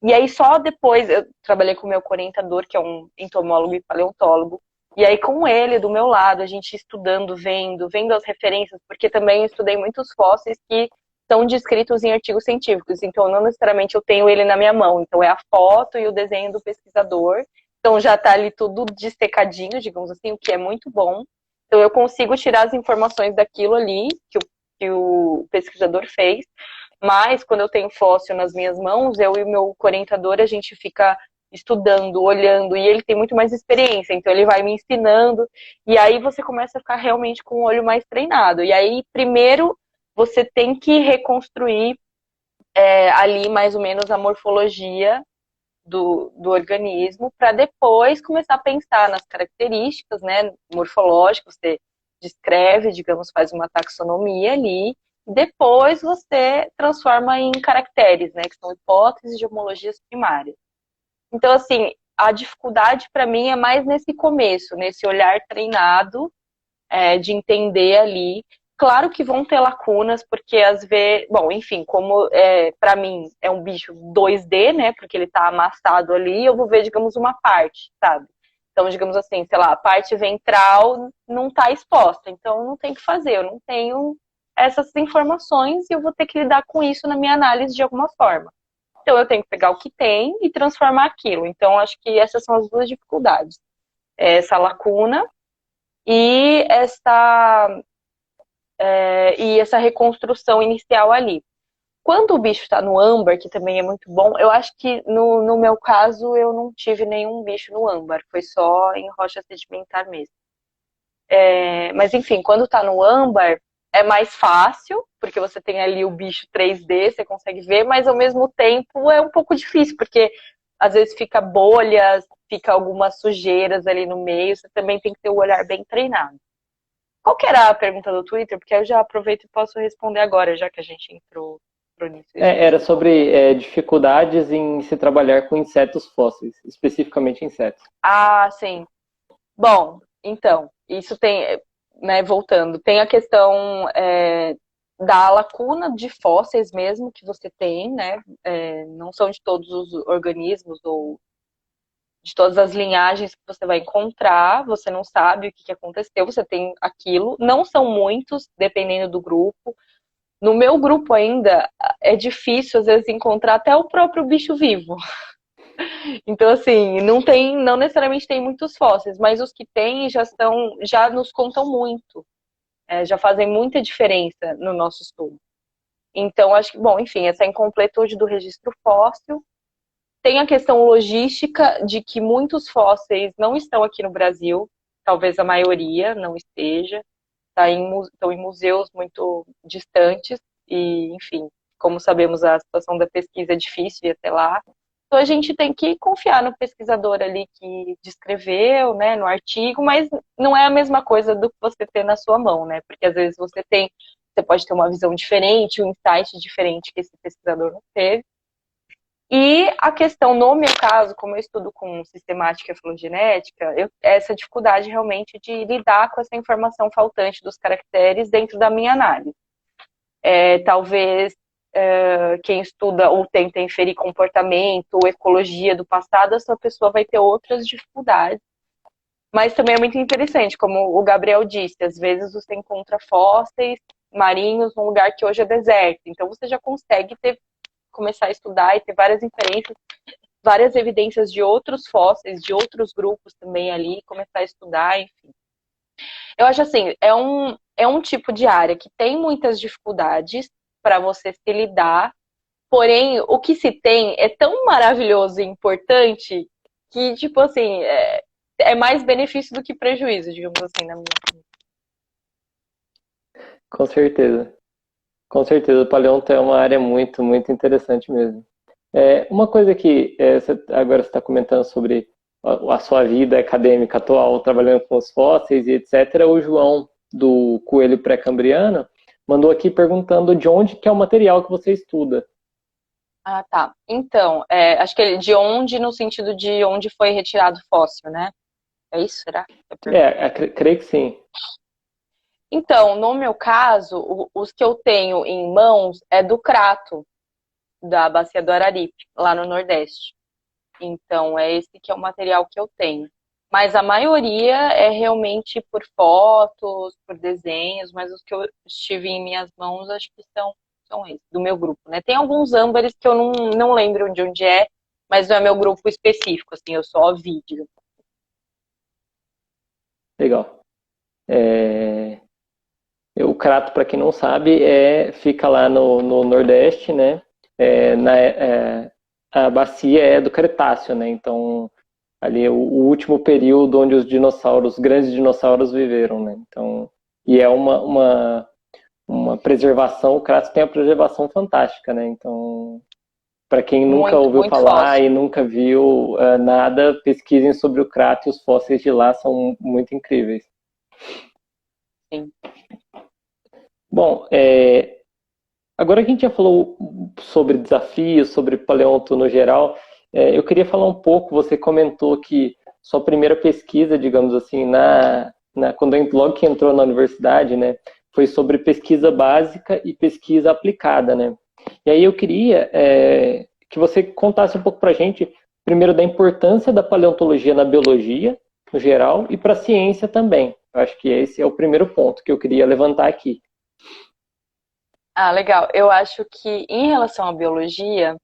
[SPEAKER 1] E aí só depois eu trabalhei com o meu orientador, que é um entomólogo e paleontólogo, e aí com ele do meu lado, a gente estudando, vendo as referências, porque também eu estudei muitos fósseis que são descritos em artigos científicos, então não necessariamente eu tenho ele na minha mão, então é a foto e o desenho do pesquisador, então já está ali tudo dissecadinho, digamos assim, o que é muito bom. Então eu consigo tirar as informações daquilo ali que o pesquisador fez, mas quando eu tenho fóssil nas minhas mãos, eu e o meu orientador, a gente fica estudando, olhando, e ele tem muito mais experiência, então ele vai me ensinando, e aí você começa a ficar realmente com o olho mais treinado. E aí, primeiro, você tem que reconstruir ali mais ou menos a morfologia do organismo, para depois começar a pensar nas características, né, morfológicas, você descreve, digamos, faz uma taxonomia ali, depois você transforma em caracteres, né, que são hipóteses de homologias primárias. Então, assim, a dificuldade para mim é mais nesse começo, nesse olhar treinado, de entender ali. Claro que vão ter lacunas, porque às vezes, bom, enfim, como para mim é um bicho 2D, né, porque ele tá amassado ali, eu vou ver, digamos, uma parte, sabe? Então, digamos assim, sei lá, a parte ventral não tá exposta, então não tem o que fazer, eu não tenho essas informações e eu vou ter que lidar com isso na minha análise de alguma forma. Então, eu tenho que pegar o que tem e transformar aquilo. Então, acho que essas são as duas dificuldades. Essa lacuna e essa reconstrução inicial ali. Quando o bicho está no âmbar, que também é muito bom, eu acho que no meu caso eu não tive nenhum bicho no âmbar, foi só em rocha sedimentar mesmo. Mas enfim, quando está no âmbar, é mais fácil, porque você tem ali o bicho 3D, você consegue ver, mas ao mesmo tempo é um pouco difícil, porque às vezes fica bolhas, fica algumas sujeiras ali no meio, você também tem que ter o olhar bem treinado. Qual que era a pergunta do Twitter? Porque eu já aproveito e posso responder agora, já que a gente entrou nisso.
[SPEAKER 2] Era sobre dificuldades em se trabalhar com insetos fósseis, especificamente insetos.
[SPEAKER 1] Ah, sim. Bom, então, isso tem, né, voltando, tem a questão da lacuna de fósseis mesmo que você tem, né? Não são de todos os organismos ou de todas as linhagens que você vai encontrar, você não sabe o que aconteceu, você tem aquilo, não são muitos, dependendo do grupo. No meu grupo ainda é difícil às vezes encontrar até o próprio bicho vivo. Então, assim, não necessariamente tem muitos fósseis, mas os que tem já nos contam muito, já fazem muita diferença no nosso estudo. Então, acho que, bom, enfim, essa incompletude do registro fóssil. Tem a questão logística de que muitos fósseis não estão aqui no Brasil, talvez a maioria não esteja, estão em museus muito distantes, e, enfim, como sabemos, a situação da pesquisa é difícil ir até lá. Então a gente tem que confiar no pesquisador ali que descreveu, né, no artigo, mas não é a mesma coisa do que você ter na sua mão, né? Porque às vezes você pode ter uma visão diferente, um insight diferente que esse pesquisador não teve. E a questão, no meu caso, como eu estudo com sistemática e filogenética, essa dificuldade realmente de lidar com essa informação faltante dos caracteres dentro da minha análise. Talvez quem estuda ou tenta inferir comportamento ou ecologia do passado, essa pessoa vai ter outras dificuldades. Mas também é muito interessante, como o Gabriel disse, às vezes você encontra fósseis marinhos num lugar que hoje é deserto. Então você já consegue começar a estudar e ter várias inferências, várias evidências de outros fósseis, de outros grupos também ali, começar a estudar, enfim. Eu acho assim, é um tipo de área que tem muitas dificuldades para você se lidar, porém, o que se tem é tão maravilhoso e importante que, tipo assim, é mais benefício do que prejuízo, digamos assim, na minha opinião.
[SPEAKER 2] Com certeza. Com certeza, o paleonto é uma área muito, muito interessante mesmo. Uma coisa que agora você está comentando sobre a sua vida acadêmica atual, trabalhando com os fósseis e etc., o João, do Coelho Pré-Cambriano, mandou aqui perguntando de onde que é o material que você estuda.
[SPEAKER 1] Ah, tá. Então, acho que de onde, no sentido de onde foi retirado o fóssil, né? É isso, será?
[SPEAKER 2] Creio que sim.
[SPEAKER 1] Então, no meu caso, os que eu tenho em mãos é do Crato, da Bacia do Araripe, lá no Nordeste. Então, é esse que é o material que eu tenho. Mas a maioria é realmente por fotos, por desenhos, mas os que eu estive em minhas mãos, acho que são esses, do meu grupo, né? Tem alguns âmbares que eu não lembro de onde é, mas não é meu grupo específico, assim, eu só vi, digamos.
[SPEAKER 2] Legal. O Crato, para quem não sabe, fica lá no Nordeste, né? A bacia é do Cretáceo, né? Então, ali é o último período onde os grandes dinossauros viveram, né? Então, e é uma preservação, o Crato tem a preservação fantástica, né? Então, para quem nunca
[SPEAKER 1] Muito,
[SPEAKER 2] ouviu
[SPEAKER 1] muito
[SPEAKER 2] falar
[SPEAKER 1] fóssil.
[SPEAKER 2] e nunca viu nada, pesquisem sobre o Crato e os fósseis de lá são muito incríveis.
[SPEAKER 1] Sim.
[SPEAKER 2] Bom, agora que a gente já falou sobre desafios, sobre paleonto no geral, eu queria falar um pouco, você comentou que sua primeira pesquisa, digamos assim, logo que entrou na universidade, né, foi sobre pesquisa básica e pesquisa aplicada, né? E aí eu queria que você contasse um pouco para a gente, primeiro, da importância da paleontologia na biologia, no geral, e para a ciência também. Eu acho que esse é o primeiro ponto que eu queria levantar aqui.
[SPEAKER 1] Ah, legal. Eu acho que em relação à biologia,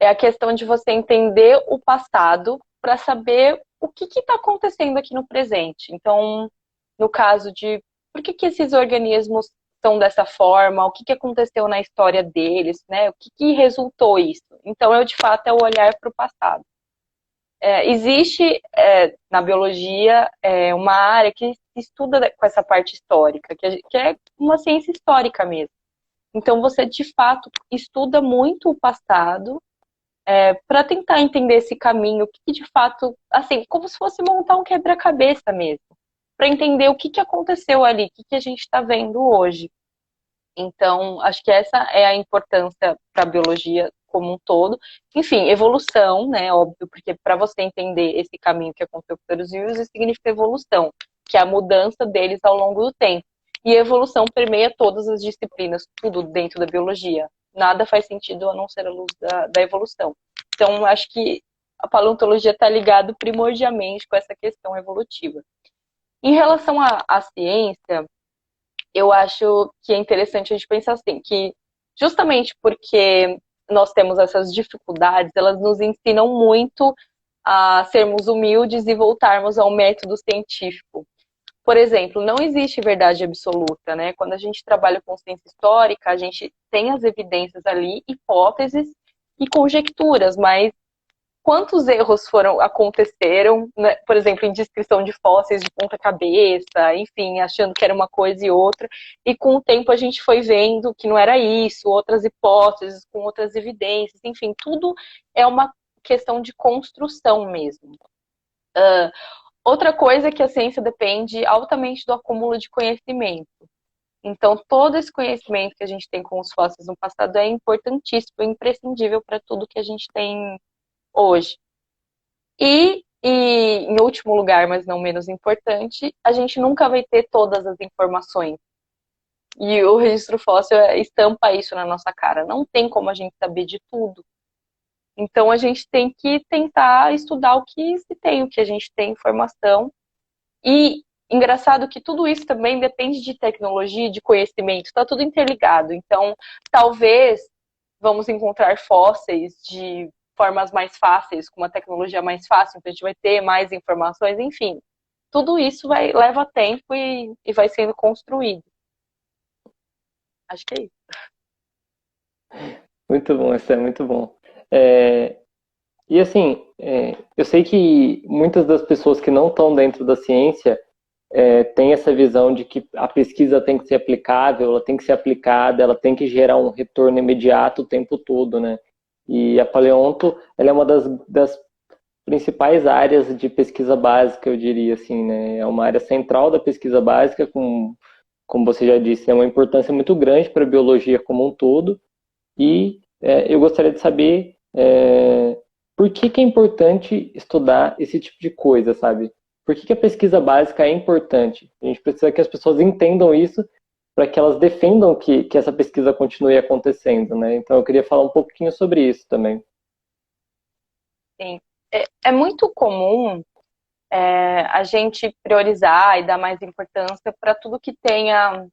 [SPEAKER 1] é a questão de você entender o passado para saber o que está acontecendo aqui no presente. Então, no caso de por que esses organismos são dessa forma, o que aconteceu na história deles, né? O que resultou isso. Então, eu de fato é o olhar para o passado. Existe na biologia uma área que estuda com essa parte histórica, que é uma ciência histórica mesmo. Então, você, de fato, estuda muito o passado para tentar entender esse caminho, o que de fato, assim, como se fosse montar um quebra-cabeça mesmo, para entender o que aconteceu ali, o que a gente está vendo hoje. Então, acho que essa é a importância para a biologia como um todo. Enfim, evolução, né, óbvio, porque para você entender esse caminho que aconteceu com os seres vivos, isso significa evolução, que é a mudança deles ao longo do tempo. E a evolução permeia todas as disciplinas, tudo dentro da biologia. Nada faz sentido a não ser a luz da evolução. Então, acho que a paleontologia está ligada primordialmente com essa questão evolutiva. Em relação à ciência, eu acho que é interessante a gente pensar assim, que justamente porque nós temos essas dificuldades, elas nos ensinam muito a sermos humildes e voltarmos ao método científico. Por exemplo, não existe verdade absoluta, né? Quando a gente trabalha com ciência histórica, a gente tem as evidências ali, hipóteses e conjecturas, mas quantos erros aconteceram, né? Por exemplo, em descrição de fósseis de ponta cabeça, enfim, achando que era uma coisa e outra, e com o tempo a gente foi vendo que não era isso, outras hipóteses, com outras evidências, enfim, tudo é uma questão de construção mesmo. Outra coisa é que a ciência depende altamente do acúmulo de conhecimento. Então, todo esse conhecimento que a gente tem com os fósseis no passado é importantíssimo, imprescindível para tudo que a gente tem hoje. E, em último lugar, mas não menos importante, a gente nunca vai ter todas as informações. E o registro fóssil estampa isso na nossa cara. Não tem como a gente saber de tudo. Então, a gente tem que tentar estudar o que se tem, o que a gente tem informação. E engraçado que tudo isso também depende de tecnologia, de conhecimento. Está tudo interligado. Então, talvez vamos encontrar fósseis de formas mais fáceis, com uma tecnologia mais fácil, então a gente vai ter mais informações, enfim. Tudo isso leva tempo e vai sendo construído. Acho que é isso.
[SPEAKER 2] Muito bom, isso é muito bom. E assim, eu sei que muitas das pessoas que não estão dentro da ciência têm essa visão de que a pesquisa tem que ser aplicável, ela tem que ser aplicada, ela tem que gerar um retorno imediato o tempo todo, né? E a paleonto, ela é uma das principais áreas de pesquisa básica, eu diria assim, né? É uma área central da pesquisa básica, como você já disse, é uma importância muito grande para a biologia como um todo. E eu gostaria de saber por que é importante estudar esse tipo de coisa, sabe? Por que a pesquisa básica é importante? A gente precisa que as pessoas entendam isso para que elas defendam que essa pesquisa continue acontecendo, né? Então eu queria falar um pouquinho sobre isso também.
[SPEAKER 1] Sim. É muito comum a gente priorizar e dar mais importância para tudo que tenha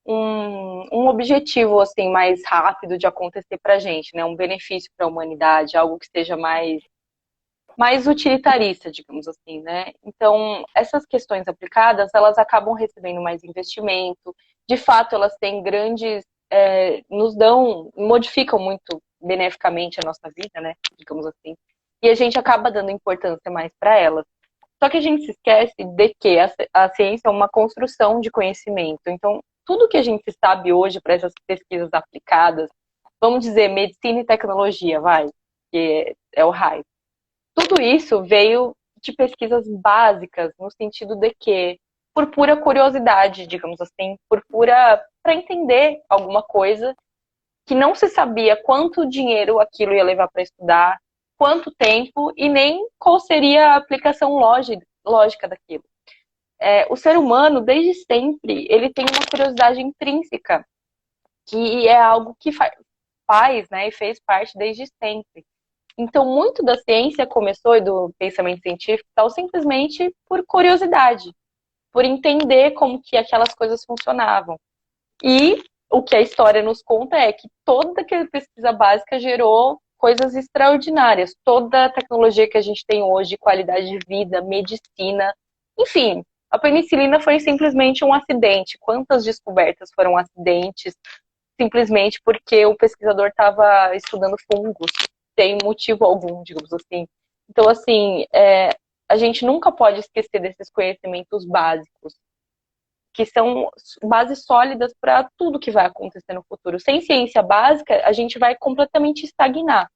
[SPEAKER 1] um objetivo assim mais rápido de acontecer para a gente, né? Um benefício para a humanidade, algo que seja mais utilitarista, digamos assim, né? Então, essas questões aplicadas, elas acabam recebendo mais investimento. De fato, elas têm modificam muito beneficamente a nossa vida, né? Digamos assim. E a gente acaba dando importância mais para elas. Só que a gente se esquece de que a ciência é uma construção de conhecimento. Então, tudo que a gente sabe hoje para essas pesquisas aplicadas, vamos dizer, medicina e tecnologia, que é o raio. Tudo isso veio de pesquisas básicas, no sentido de que, por pura curiosidade, digamos assim, para entender alguma coisa que não se sabia quanto dinheiro aquilo ia levar para estudar, quanto tempo e nem qual seria a aplicação lógica daquilo. O ser humano, desde sempre, ele tem uma curiosidade intrínseca, que é algo que faz, né, e fez parte desde sempre. Então, muito da ciência começou, e do pensamento científico, tal, simplesmente por curiosidade, por entender como que aquelas coisas funcionavam. E o que a história nos conta é que toda aquela pesquisa básica gerou coisas extraordinárias. Toda a tecnologia que a gente tem hoje, qualidade de vida, medicina, enfim, a penicilina foi simplesmente um acidente. Quantas descobertas foram acidentes simplesmente porque o pesquisador estava estudando fungos, sem motivo algum, digamos assim. Então, assim, a gente nunca pode esquecer desses conhecimentos básicos. que são bases sólidas para tudo que vai acontecer no futuro. Sem ciência básica, a gente vai completamente estagnar.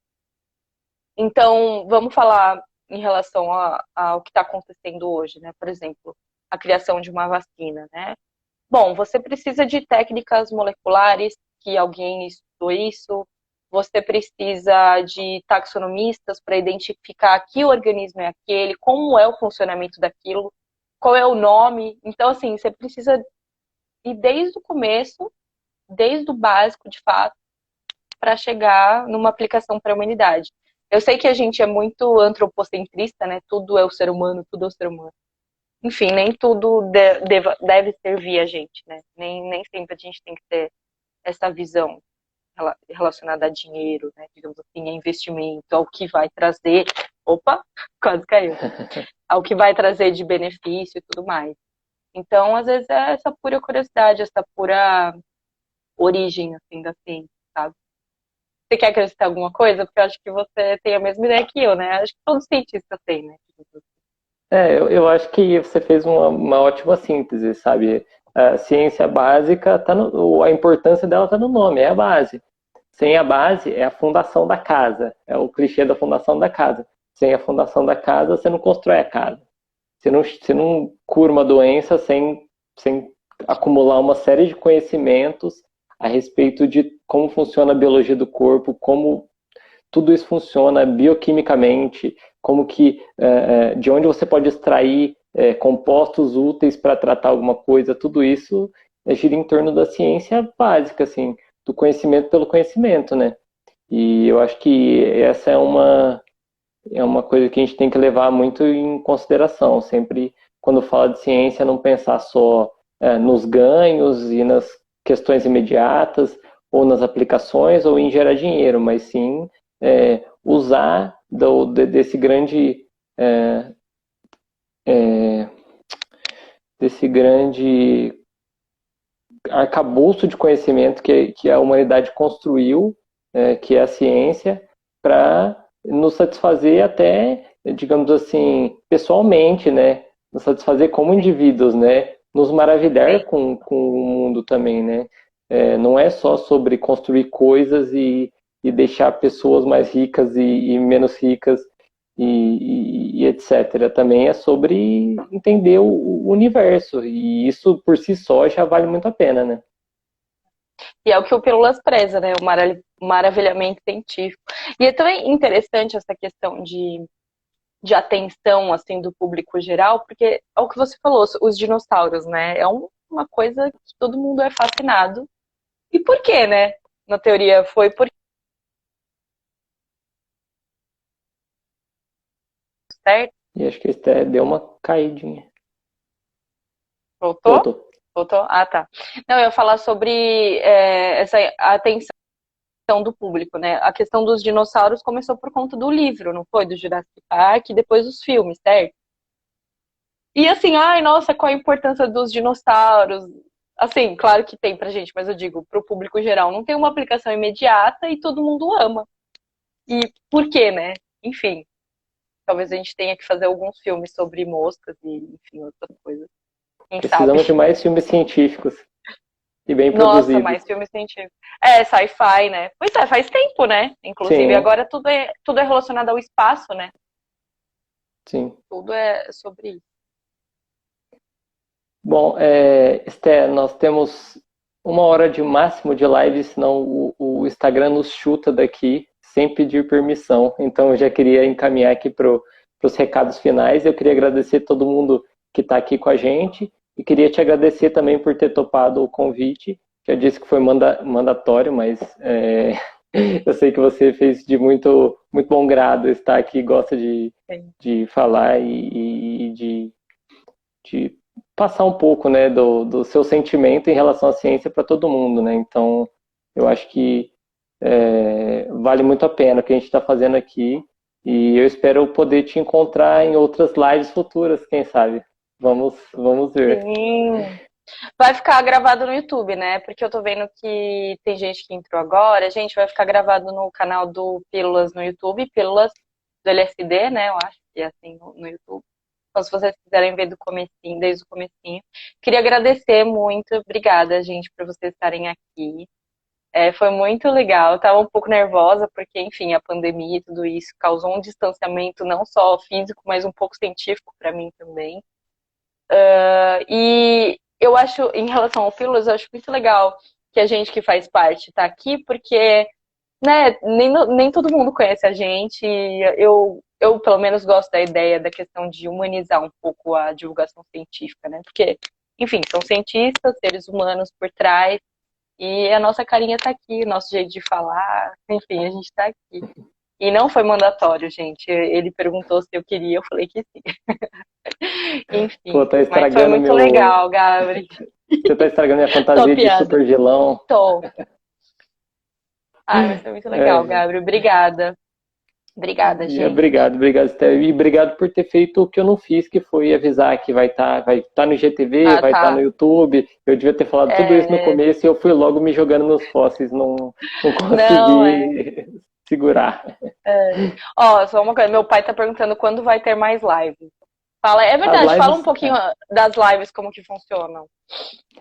[SPEAKER 1] Então, vamos falar em relação ao que está acontecendo hoje, né? Por exemplo, a criação de uma vacina, né? Bom, você precisa de técnicas moleculares, que alguém estudou isso, você precisa de taxonomistas para identificar que organismo é aquele, como é o funcionamento daquilo, qual é o nome. Então, assim, você precisa ir desde o começo, desde o básico, de fato, para chegar numa aplicação para a humanidade. Eu sei que a gente é muito antropocentrista, né? Tudo é o ser humano, tudo é o ser humano. Enfim, nem tudo deve servir a gente, né? Nem sempre a gente tem que ter essa visão relacionada a dinheiro, né? Digamos assim, a investimento, ao que vai trazer. Opa, quase caiu. Ao que vai trazer de benefício e tudo mais. Então, às vezes, é essa pura curiosidade, essa pura origem, assim, da ciência, sabe? Você quer acrescentar alguma coisa? Porque eu acho que você tem a mesma ideia que eu, né? Acho que todo cientista tem, né?
[SPEAKER 2] Eu acho que você fez uma ótima síntese, sabe? A ciência básica, a importância dela está no nome, é a base. Sem a base, é a fundação da casa. É o clichê da fundação da casa. Sem a fundação da casa, você não constrói a casa. Você não cura uma doença sem acumular uma série de conhecimentos a respeito de como funciona a biologia do corpo, como tudo isso funciona bioquimicamente, como que de onde você pode extrair compostos úteis para tratar alguma coisa, tudo isso gira em torno da ciência básica, assim, do conhecimento pelo conhecimento, né? E eu acho que essa é uma coisa que a gente tem que levar muito em consideração, sempre quando fala de ciência, não pensar só nos ganhos e nas questões imediatas, ou nas aplicações, ou em gerar dinheiro, mas sim usar desse grande é, é, desse grande arcabouço de conhecimento que a humanidade construiu, que é a ciência, para nos satisfazer até, digamos assim, pessoalmente, né? Nos satisfazer como indivíduos, né? Nos maravilhar com o mundo também, né? Não é só sobre construir coisas e deixar pessoas mais ricas e menos ricas e etc. Também é sobre entender o universo, e isso por si só já vale muito a pena, né?
[SPEAKER 1] E é o que o Pílulas preza, né? O maravilhamento científico. E é também interessante essa questão de atenção, assim, do público geral, porque é o que você falou, os dinossauros, né? É uma coisa que todo mundo é fascinado. E por quê, né? Na teoria foi por certo?
[SPEAKER 2] E acho que isso até deu uma caidinha.
[SPEAKER 1] Voltou?
[SPEAKER 2] Voltou.
[SPEAKER 1] Voltou? Ah, tá. Não, eu ia falar sobre essa atenção do público, né? A questão dos dinossauros começou por conta do livro, não foi? Do Jurassic Park e depois dos filmes, certo? E assim, ai, nossa, qual a importância dos dinossauros? Assim, claro que tem pra gente, mas eu digo, pro público geral, não tem uma aplicação imediata e todo mundo ama. E por quê, né? Enfim, talvez a gente tenha que fazer alguns filmes sobre moscas e, enfim, outras coisas. Quem sabe?
[SPEAKER 2] Precisamos de mais filmes científicos e bem
[SPEAKER 1] Nossa,
[SPEAKER 2] produzidos.
[SPEAKER 1] mais filmes científicos. É, sci-fi, né? Pois é, faz tempo, né? Inclusive,
[SPEAKER 2] Sim,
[SPEAKER 1] agora tudo é relacionado ao espaço, né?
[SPEAKER 2] sim.
[SPEAKER 1] Tudo é sobre isso.
[SPEAKER 2] Bom, Esté, nós temos 1 hora de máximo de live, senão o Instagram nos chuta daqui sem pedir permissão. Então, eu já queria encaminhar aqui para os recados finais. Eu queria agradecer todo mundo que está aqui com a gente e queria te agradecer também por ter topado o convite. Já disse que foi mandatório, mas eu sei que você fez de muito, muito bom grado estar aqui, gosta
[SPEAKER 1] Sim.
[SPEAKER 2] de falar e de passar um pouco, né, do seu sentimento em relação à ciência para todo mundo, né? Então, eu acho que vale muito a pena o que a gente está fazendo aqui e eu espero poder te encontrar em outras lives futuras, quem sabe? Vamos ver.
[SPEAKER 1] Sim. Vai ficar gravado no YouTube, né? Porque eu tô vendo que tem gente que entrou agora. Gente, vai ficar gravado no canal do Pílulas no YouTube, Pílulas do LSD, né? Eu acho que é assim no YouTube. Então, se vocês quiserem ver do comecinho, desde o comecinho. Queria agradecer muito. Obrigada, gente, por vocês estarem aqui. Foi muito legal. Eu tava um pouco nervosa, porque, enfim, a pandemia e tudo isso causou um distanciamento não só físico, mas um pouco científico para mim também. E eu acho, em relação ao Pílulas, eu acho muito legal que a gente que faz parte tá aqui, porque, né, nem todo mundo conhece a gente. Eu, pelo menos, gosto da ideia da questão de humanizar um pouco a divulgação científica, né? Porque, enfim, são cientistas, seres humanos por trás, e a nossa carinha tá aqui, o nosso jeito de falar, enfim, a gente tá aqui. E não foi mandatório, gente. Ele perguntou se eu queria, eu falei que sim.
[SPEAKER 2] Pô,
[SPEAKER 1] Enfim,
[SPEAKER 2] tá
[SPEAKER 1] mas foi
[SPEAKER 2] estragando
[SPEAKER 1] muito legal, Gabriel.
[SPEAKER 2] Você tá estragando minha
[SPEAKER 1] Tô
[SPEAKER 2] fantasia de
[SPEAKER 1] piada.
[SPEAKER 2] super vilão.
[SPEAKER 1] Tô. Ai, mas foi muito legal,
[SPEAKER 2] É,
[SPEAKER 1] Gabriel. Obrigada. Obrigada,
[SPEAKER 2] e
[SPEAKER 1] gente.
[SPEAKER 2] obrigado, Esther. E obrigado por ter feito o que eu não fiz, que foi avisar que vai tá no IGTV,
[SPEAKER 1] Ah,
[SPEAKER 2] vai estar no
[SPEAKER 1] tá.
[SPEAKER 2] YouTube. Eu devia ter falado tudo isso no
[SPEAKER 1] É,
[SPEAKER 2] começo e eu fui logo me jogando nos fósseis, não
[SPEAKER 1] não, é.
[SPEAKER 2] consegui segurar.
[SPEAKER 1] Ó, só uma coisa, meu pai tá perguntando quando vai ter mais lives. Fala, é
[SPEAKER 2] As
[SPEAKER 1] verdade, fala um
[SPEAKER 2] lives,
[SPEAKER 1] pouquinho das lives, como que funcionam.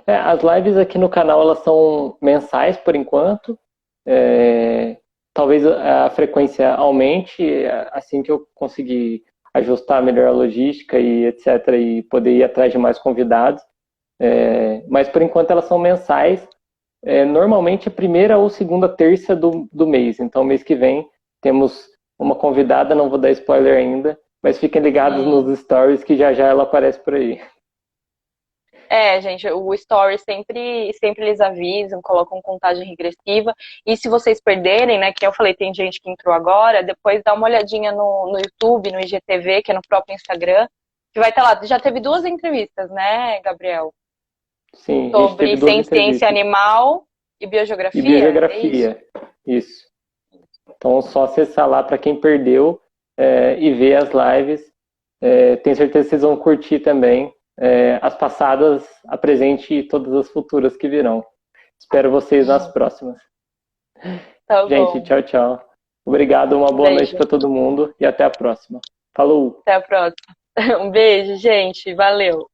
[SPEAKER 2] as lives aqui no canal elas são mensais por enquanto. É, talvez a frequência aumente assim que eu conseguir ajustar melhor a logística e etc. e poder ir atrás de mais convidados. Mas por enquanto elas são mensais. Normalmente a primeira ou segunda terça do mês. Então mês que vem temos uma convidada, não vou dar spoiler ainda, mas fiquem ligados nos stories que já ela aparece por aí.
[SPEAKER 1] Gente, o Story sempre eles avisam, colocam contagem regressiva. E se vocês perderem, né, que eu falei, tem gente que entrou agora, depois dá uma olhadinha no YouTube, no IGTV, que é no próprio Instagram, que vai estar lá. Já teve 2 entrevistas, né, Gabriel?
[SPEAKER 2] Sim, a gente teve
[SPEAKER 1] Sobre
[SPEAKER 2] 2
[SPEAKER 1] ciência
[SPEAKER 2] entrevistas.
[SPEAKER 1] animal e
[SPEAKER 2] E
[SPEAKER 1] biogeografia, é isso?
[SPEAKER 2] biogeografia, isso. Então, só acessar lá para quem perdeu e ver as lives. Tenho certeza que vocês vão curtir também. As passadas, a presente e todas as futuras que virão. Espero vocês nas próximas.
[SPEAKER 1] Tá
[SPEAKER 2] Gente,
[SPEAKER 1] bom.
[SPEAKER 2] tchau, tchau. Obrigado, uma
[SPEAKER 1] Um
[SPEAKER 2] boa noite
[SPEAKER 1] beijo.
[SPEAKER 2] para todo mundo e até a próxima. Falou!
[SPEAKER 1] Até a próxima. Um beijo, gente. Valeu.